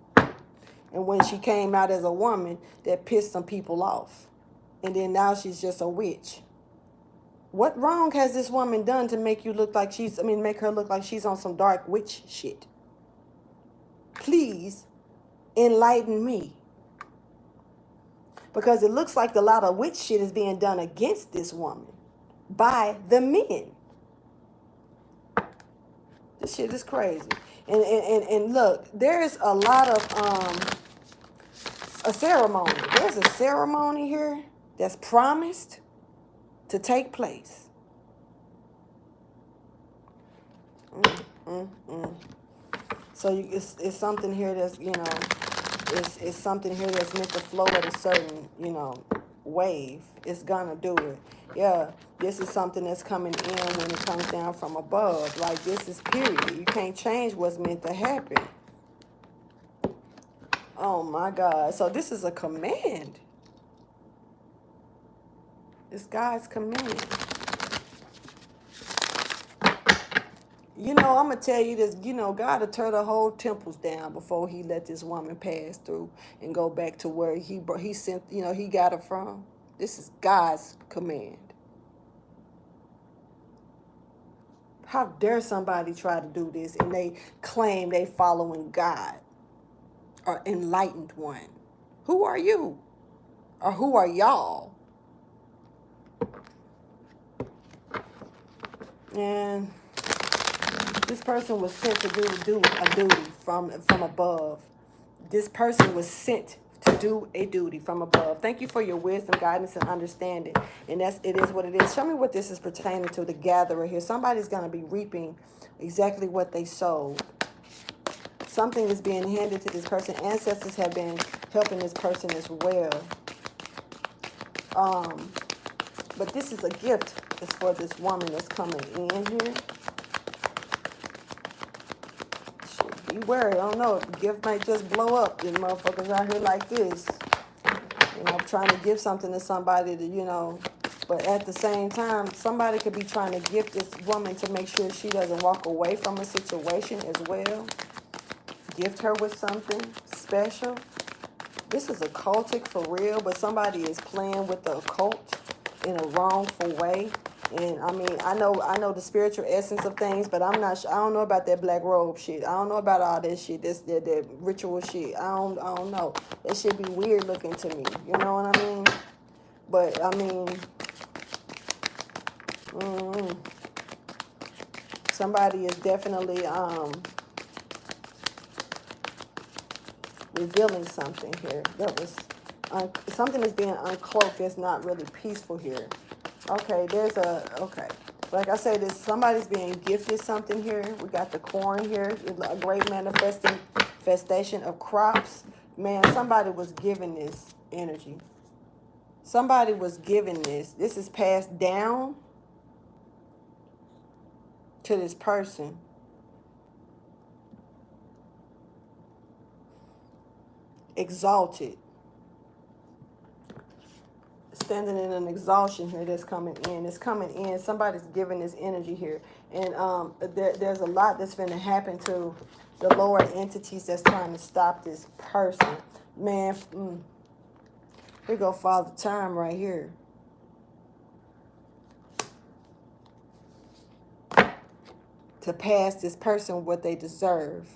And when she came out as a woman, that pissed some people off. And then now she's just a witch. What wrong has this woman done to make you look like make her look like she's on some dark witch shit? Please enlighten me. Because it looks like a lot of witch shit is being done against this woman by the men. This shit is crazy. And look, there's a lot of a ceremony. There's a ceremony here that's promised to take place. So it's something here that's, it's something here that's meant to flow at a certain, wave. It's gonna do it. Yeah, this is something that's coming in when it comes down from above. Like, this is period. You can't change what's meant to happen. Oh my God. So this is a command. It's God's command. I'm going to tell you this, God will tear the whole temples down before he let this woman pass through and go back to where he sent, he got her from. This is God's command. How dare somebody try to do this and they claim they following God or enlightened one? Who are you? Or who are y'all? And this person was sent to do a duty from above. This person was sent to do a duty from above. Thank you for your wisdom, guidance, and understanding. And it is what it is. Show me what this is pertaining to, the gatherer here. Somebody's going to be reaping exactly what they sowed. Something is being handed to this person. Ancestors have been helping this person as well. But this is a gift. It's for this woman that's coming in here. Beware, I don't know, the gift might just blow up. You motherfuckers out here like this. Trying to give something to somebody to, but at the same time, somebody could be trying to gift this woman to make sure she doesn't walk away from a situation as well. Gift her with something special. This is occultic for real, but somebody is playing with the occult in a wrongful way. And I know the spiritual essence of things, but I don't know about that black robe shit. I don't know about all that shit. That ritual shit. I don't know. That shit be weird looking to me. You know what I mean? But somebody is definitely revealing something here. That was something is being uncloaked. That's not really peaceful here. Okay, okay. Like I said, somebody's being gifted something here. We got the corn here, a great manifestation of crops. Man, somebody was given this energy. Somebody was given this. This is passed down to this person. Exalted. standing in an exhaustion here that's coming in. It's coming in. Somebody's giving this energy here. And there's a lot that's going to happen to the lower entities that's trying to stop this person. Man, here go Father Time right here. To pass this person what they deserve.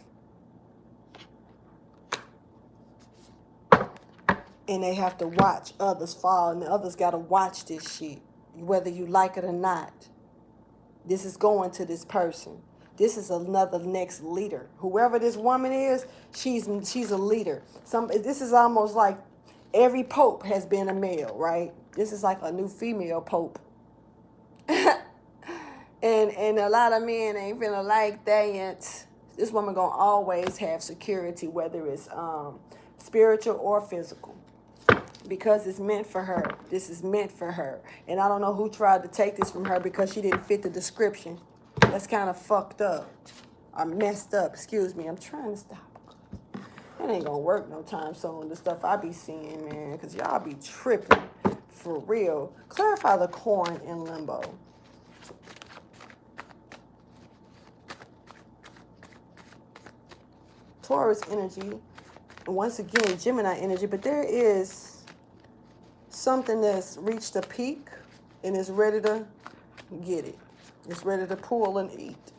And they have to watch others fall, and the others got to watch this shit, whether you like it or not. This is going to this person. This is another next leader. Whoever this woman is, she's a leader. This is almost like every pope has been a male, right? This is like a new female pope. and a lot of men ain't finna like that. This woman gonna always have security, whether it's spiritual or physical. Because it's meant for her. This is meant for her. And I don't know who tried to take this from her because she didn't fit the description. That's kind of fucked up. Or messed up. Excuse me. I'm trying to stop. It ain't gonna work no time soon. The stuff I be seeing, man. Because y'all be tripping. For real. Clarify the corn in limbo. Taurus energy. And once again, Gemini energy. But there is something that's reached a peak and is ready to get it. It's ready to pull and eat.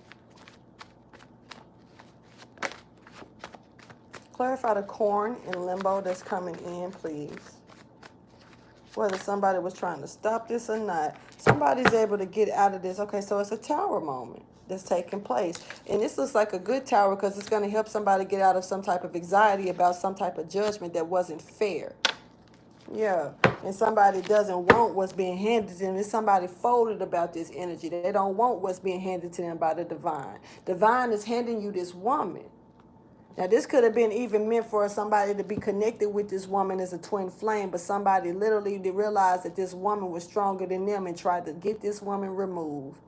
Clarify the corn in limbo that's coming in, please. Whether somebody was trying to stop this or not. Somebody's able to get out of this. Okay, so it's a tower moment that's taking place. And this looks like a good tower because it's going to help somebody get out of some type of anxiety about some type of judgment that wasn't fair. Yeah, and somebody doesn't want what's being handed to them. It's somebody folded about this energy. They don't want what's being handed to them by the divine. Divine is handing you this woman. Now, this could have been even meant for somebody to be connected with this woman as a twin flame, but somebody literally realized that this woman was stronger than them and tried to get this woman removed.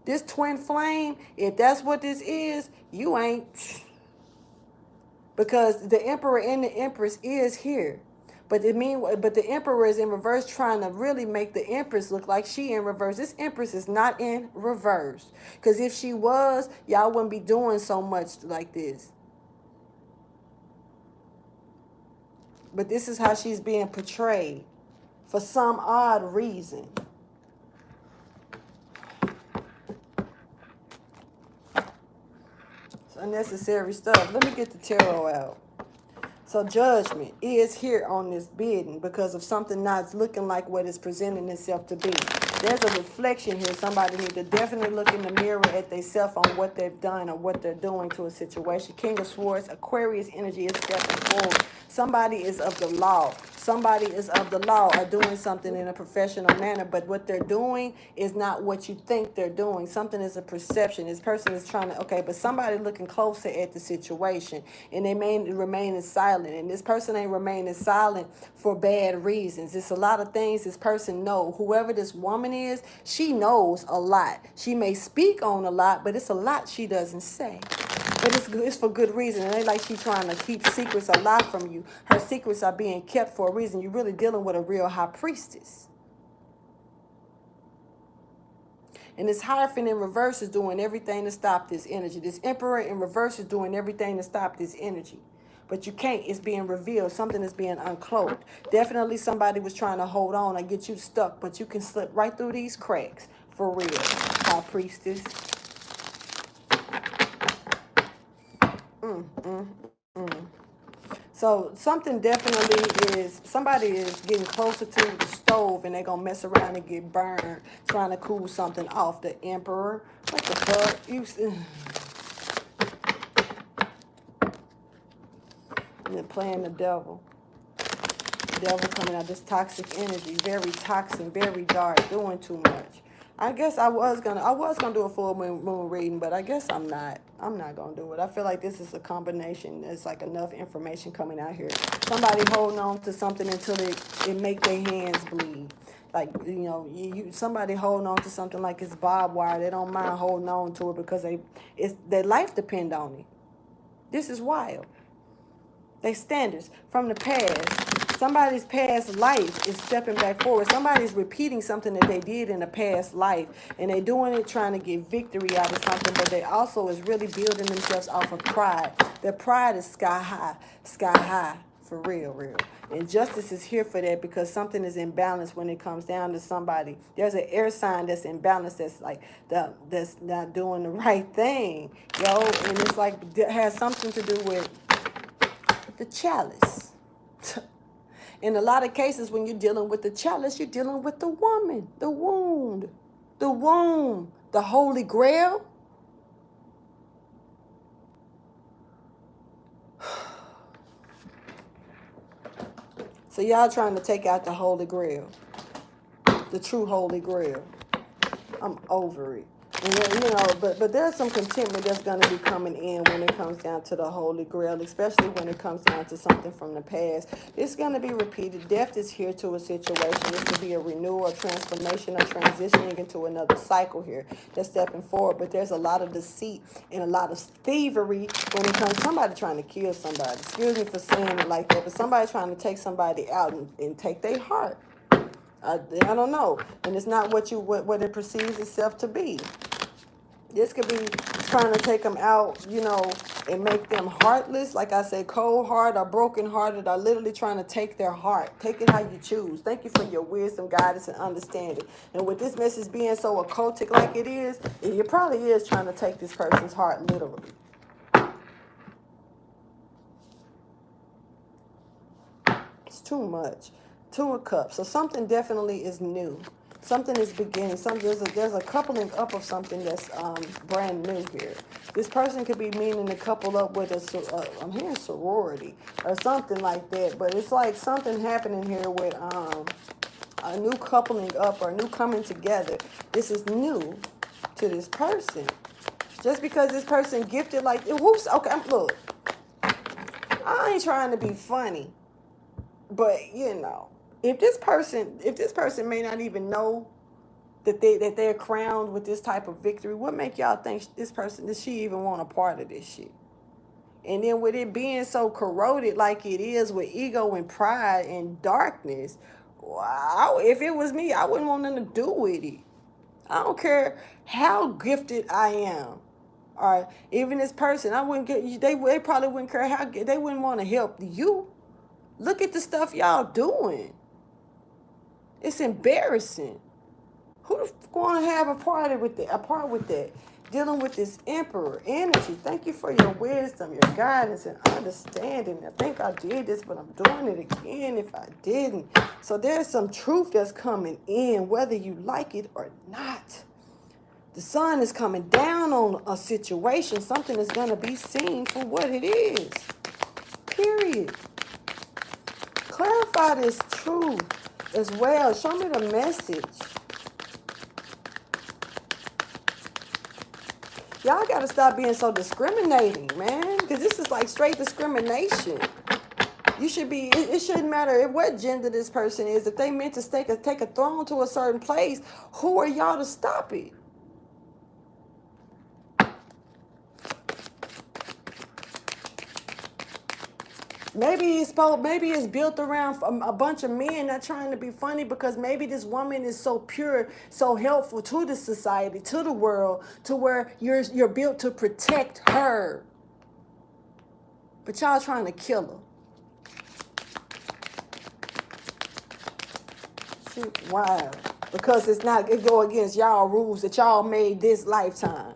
This twin flame, if that's what this is, you ain't. Because the emperor and the empress is here. But the emperor is in reverse, trying to really make the empress look like she in reverse. This empress is not in reverse. Because if she was, y'all wouldn't be doing so much like this. But this is how she's being portrayed for some odd reason. It's unnecessary stuff. Let me get the tarot out. So judgment is here on this bidding because of something not looking like what it's presenting itself to be. There's a reflection here. Somebody need to definitely look in the mirror at themselves on what they've done or what they're doing to a situation. King of Swords, Aquarius energy is stepping forward. Somebody is of the law. Somebody is of the law or doing something in a professional manner, but what they're doing is not what you think they're doing. Something is a perception. This person is trying to, okay, but somebody looking closer at the situation, and they may remain silent, and this person ain't remaining silent for bad reasons. It's a lot of things this person knows. Whoever this woman is, she knows a lot. She may speak on a lot, but it's a lot she doesn't say. But it's for good reason. It ain't like she's trying to keep secrets alive from you. Her secrets are being kept for a reason. You're really dealing with a real high priestess. And this Hierophant in reverse is doing everything to stop this energy. This Emperor in reverse is doing everything to stop this energy. But you can't. It's being revealed. Something is being uncloaked. Definitely somebody was trying to hold on and get you stuck. But you can slip right through these cracks. For real. High priestess. So something definitely is, somebody is getting closer to the stove and they're going to mess around and get burned trying to cool something off. The Emperor. What the fuck? And then playing the devil. Devil coming out. This toxic energy. Very toxic, very dark. Doing too much. I guess I was gonna do a full moon reading, but I guess I'm not gonna do it. I feel like this is a combination. There's like enough information coming out here. Somebody holding on to something until it make their hands bleed. Like, you know, somebody holding on to something like it's barbed wire. They don't mind holding on to it because their life depend on it. This is wild. They standards from the past. Somebody's past life is stepping back forward. Somebody's repeating something that they did in a past life, and they're doing it trying to get victory out of something, but they also is really building themselves off of pride. Their pride is sky high, for real, real. And justice is here for that, because something is imbalanced when it comes down to somebody. There's an air sign that's imbalanced, that's like that's not doing the right thing, yo. And it's like it has something to do with the chalice. In a lot of cases, when you're dealing with the chalice, you're dealing with the woman, the wound, the womb, the Holy Grail. So y'all trying to take out the Holy Grail, the true Holy Grail. I'm over it. And then, you know, but there's some contentment that's going to be coming in when it comes down to the Holy Grail, especially when it comes down to something from the past. It's going to be repeated. Death is here to a situation. This could be a renewal, a transformation, or transitioning into another cycle here. That's stepping forward. But there's a lot of deceit and a lot of thievery when it comes to somebody trying to kill somebody. Excuse me for saying it like that, but somebody trying to take somebody out and take their heart. I don't know. And it's not what it perceives itself to be. This could be trying to take them out, you know, and make them heartless. Like I said, cold heart or broken hearted, are literally trying to take their heart. Take it how you choose. Thank you for your wisdom, guidance, and understanding. And with this message being so occultic like it is, it probably is trying to take this person's heart literally. It's too much. Two of Cups. So something definitely is new. Something is beginning. There's a coupling up of something that's brand new here. This person could be meaning to couple up with I'm hearing sorority or something like that. But it's like something happening here with a new coupling up or a new coming together. This is new to this person. Just because this person gifted like whoops. Okay, look. I ain't trying to be funny, but you know. If this person may not even know that they're crowned with this type of victory, what make y'all think does she even want a part of this shit? And then with it being so corroded like it is with ego and pride and darkness, wow, if it was me, I wouldn't want nothing to do with it. I don't care how gifted I am. Or even this person, I wouldn't get. They probably wouldn't care how they wouldn't want to help you. Look at the stuff y'all doing. It's embarrassing. Who the fuck want to have a part with that? Dealing with this emperor energy. Thank you for your wisdom, your guidance, and understanding. I think I did this, but I'm doing it again if I didn't. So there's some truth that's coming in, whether you like it or not. The sun is coming down on a situation. Something is going to be seen for what it is. Period. Clarify this truth as well. Show me the message. Y'all got to stop being so discriminating, man. Because this is like straight discrimination. You should be, it shouldn't matter what gender this person is. If they meant to take a throne to a certain place, who are y'all to stop it? Maybe it's built around a bunch of men not trying to be funny, because maybe this woman is so pure, so helpful to the society, to the world, to where you're built to protect her. But y'all trying to kill her. Shit, wow. Because it go against y'all rules that y'all made this lifetime.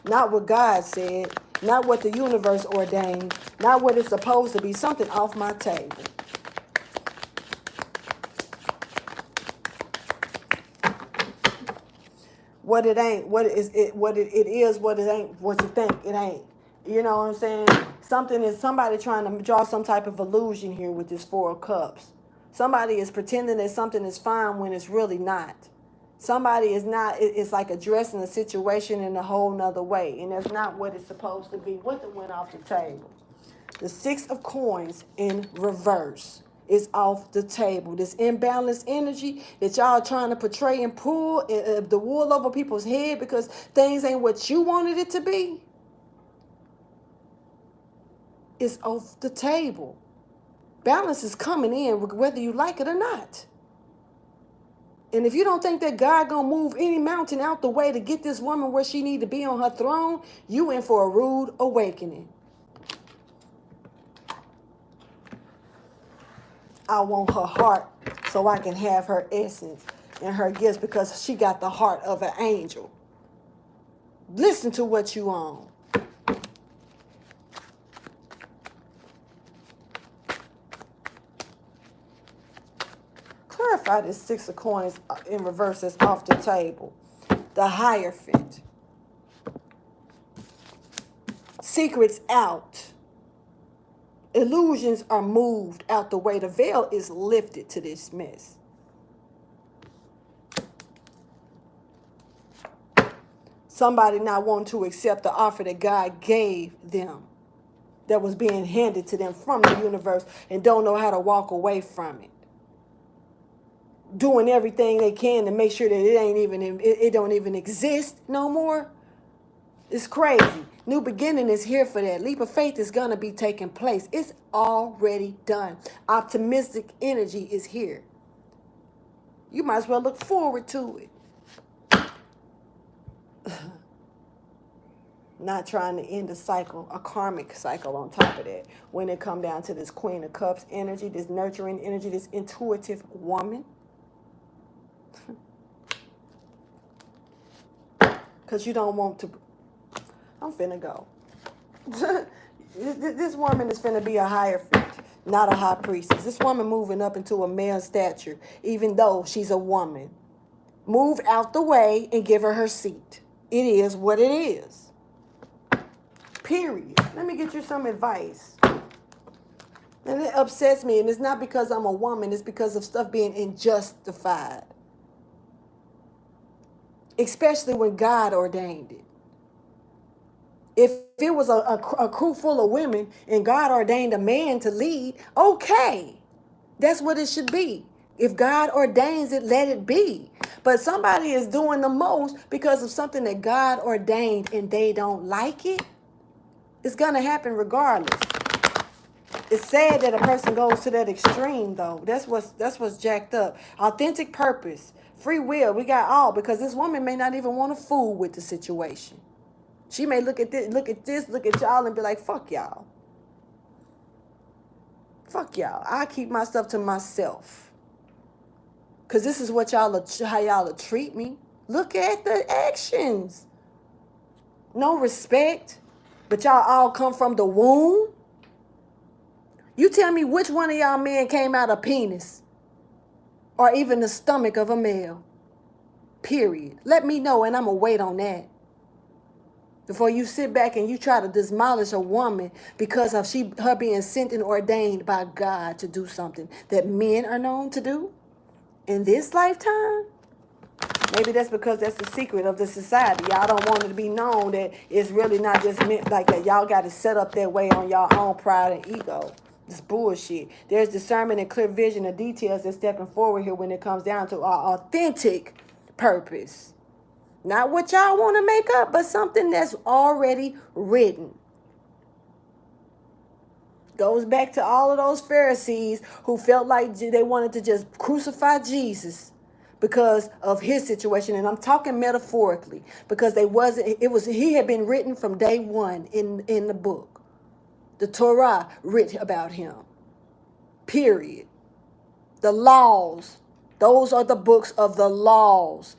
Not what God said. Not what the universe ordained. Not what it's supposed to be. Something off my table. What it ain't. What it is. What it is. What it ain't. What you think it ain't. You know what I'm saying? Somebody trying to draw some type of illusion here with this Four of Cups. Somebody is pretending that something is fine when it's really not. Somebody is not, it's like addressing the situation in a whole nother way. And that's not what it's supposed to be. What went off the table? The Six of Coins in reverse is off the table. This imbalanced energy that y'all trying to portray and pull the wool over people's head because things ain't what you wanted it to be, is off the table. Balance is coming in whether you like it or not. And if you don't think that God gonna move any mountain out the way to get this woman where she need to be on her throne, you in for a rude awakening. I want her heart so I can have her essence and her gifts because she got the heart of an angel. Listen to what you own. Clarify this 6 of coins in reverse that's off the table. The Hierophant. Secrets out. Illusions are moved out the way. The veil is lifted to this mess. Somebody not wanting to accept the offer that God gave them, that was being handed to them from the universe, and don't know how to walk away from it. Doing everything they can to make sure that it don't even exist no more. It's crazy. New beginning is here for that. Leap of faith is going to be taking place. It's already done. Optimistic energy is here. You might as well look forward to it. Not trying to end a cycle, a karmic cycle on top of that. When it come down to this Queen of Cups energy, this nurturing energy, this intuitive woman. Because you don't want to... I'm finna go. This woman is finna be a hierophant, not a high priestess. This woman moving up into a male stature, even though she's a woman. Move out the way and give her her seat. It is what it is. Period. Let me get you some advice. And it upsets me, and it's not because I'm a woman. It's because of stuff being unjustified. Especially when God ordained it. If it was a crew full of women and God ordained a man to lead, okay. That's what it should be. If God ordains it, let it be. But somebody is doing the most because of something that God ordained and they don't like it. It's going to happen regardless. It's sad that a person goes to that extreme, though. That's what's jacked up. Authentic purpose, free will, we got all, because this woman may not even want to fool with the situation. She may look at y'all and be like, fuck y'all. Fuck y'all. I keep my stuff to myself. Because this is what how y'all treat me. Look at the actions. No respect. But y'all all come from the womb. You tell me which one of y'all men came out of penis. Or even the stomach of a male. Period. Let me know and I'm going to wait on that. Before you sit back and you try to demolish a woman because of her being sent and ordained by God to do something that men are known to do in this lifetime. Maybe that's because that's the secret of the society. Y'all don't want it to be known that it's really not just meant like that. Y'all got to set up that way on your own pride and ego. It's bullshit. There's discernment and clear vision of details that's stepping forward here when it comes down to our authentic purpose. Not what y'all want to make up, but something that's already written. Goes back to all of those Pharisees who felt like they wanted to just crucify Jesus because of his situation. And I'm talking metaphorically because he had been written from day one in the book. The Torah written about him. Period. The laws. Those are the books of the laws.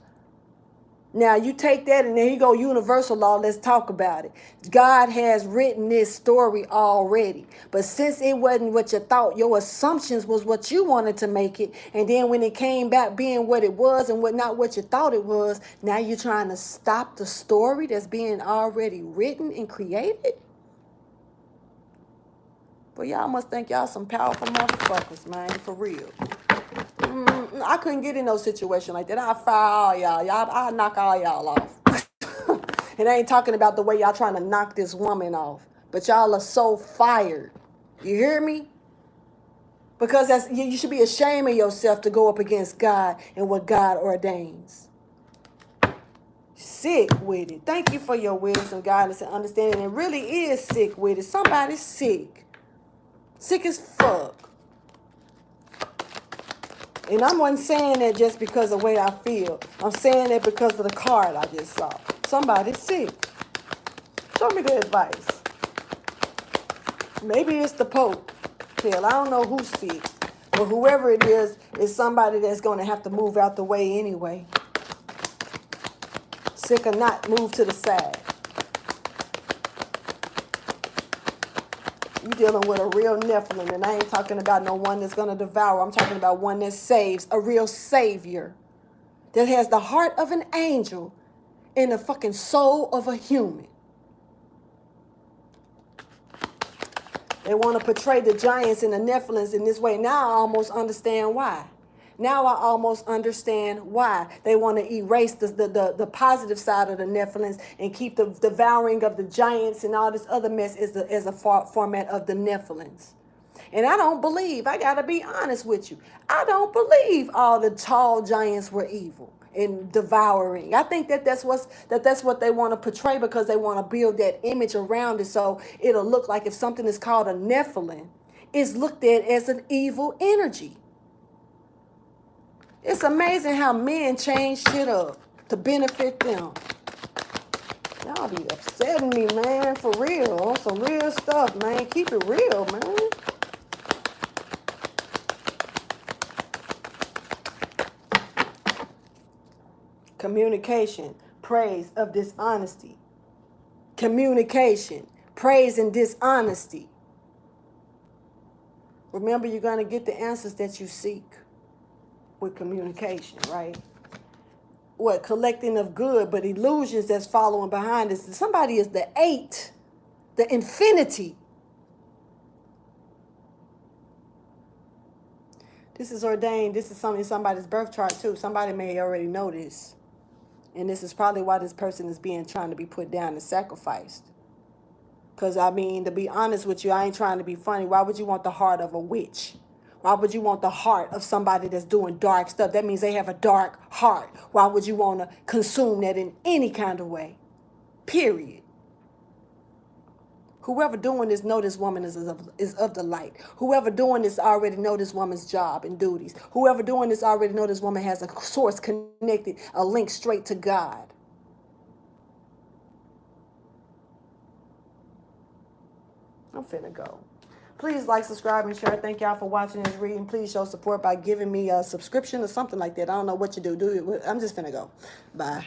Now, you take that and there you go, universal law, let's talk about it. God has written this story already. But since it wasn't what you thought, your assumptions was what you wanted to make it. And then when it came back being what it was and not what you thought it was, now you're trying to stop the story that's being already written and created? But y'all must think y'all some powerful motherfuckers, man, for real. I couldn't get in no situation like that. I'll fire all y'all. I'll knock all y'all off. And I ain't talking about the way y'all trying to knock this woman off. But y'all are so fired. You hear me? Because you should be ashamed of yourself to go up against God and what God ordains. Sick with it. Thank you for your wisdom, guidance, and understanding. It really is sick with it. Somebody's sick. Sick as fuck. And I wasn't saying that just because of the way I feel. I'm saying that because of the card I just saw. Somebody's sick. Show me the advice. Maybe it's the Pope. Hell, I don't know who's sick. But whoever it is somebody that's going to have to move out the way anyway. Sick or not, move to the side. You're dealing with a real Nephilim, and I ain't talking about no one that's going to devour. I'm talking about one that saves, a real savior that has the heart of an angel and the fucking soul of a human. They want to portray the giants and the Nephilims in this way. Now I almost understand why. Now I almost understand why they want to erase the positive side of the Nephilims and keep the devouring of the giants and all this other mess as a format of the Nephilims. And I don't believe, I got to be honest with you, I don't believe all the tall giants were evil and devouring. I think that's what they want to portray because they want to build that image around it so it'll look like if something is called a Nephilim, it's looked at as an evil energy. It's amazing how men change shit up to benefit them. Y'all be upsetting me, man, for real. On some real stuff, man. Keep it real, man. Communication, praise of dishonesty. Communication, praise and dishonesty. Remember, you're going to get the answers that you seek with communication, right? What? Collecting of good, but illusions that's following behind this. Somebody is the 8, the infinity. This is ordained. This is something in somebody's birth chart too. Somebody may already know this. And this is probably why this person is trying to be put down and sacrificed. Because, I mean, to be honest with you, I ain't trying to be funny. Why would you want the heart of a witch? Why would you want the heart of somebody that's doing dark stuff? That means they have a dark heart. Why would you want to consume that in any kind of way? Period. Whoever doing this know this woman is of the light. Whoever doing this already know this woman's job and duties. Whoever doing this already know this woman has a source connected, a link straight to God. I'm finna go. Please like, subscribe, and share. Thank y'all for watching this reading. Please show support by giving me a subscription or something like that. I don't know what you do. I'm just finna go. Bye.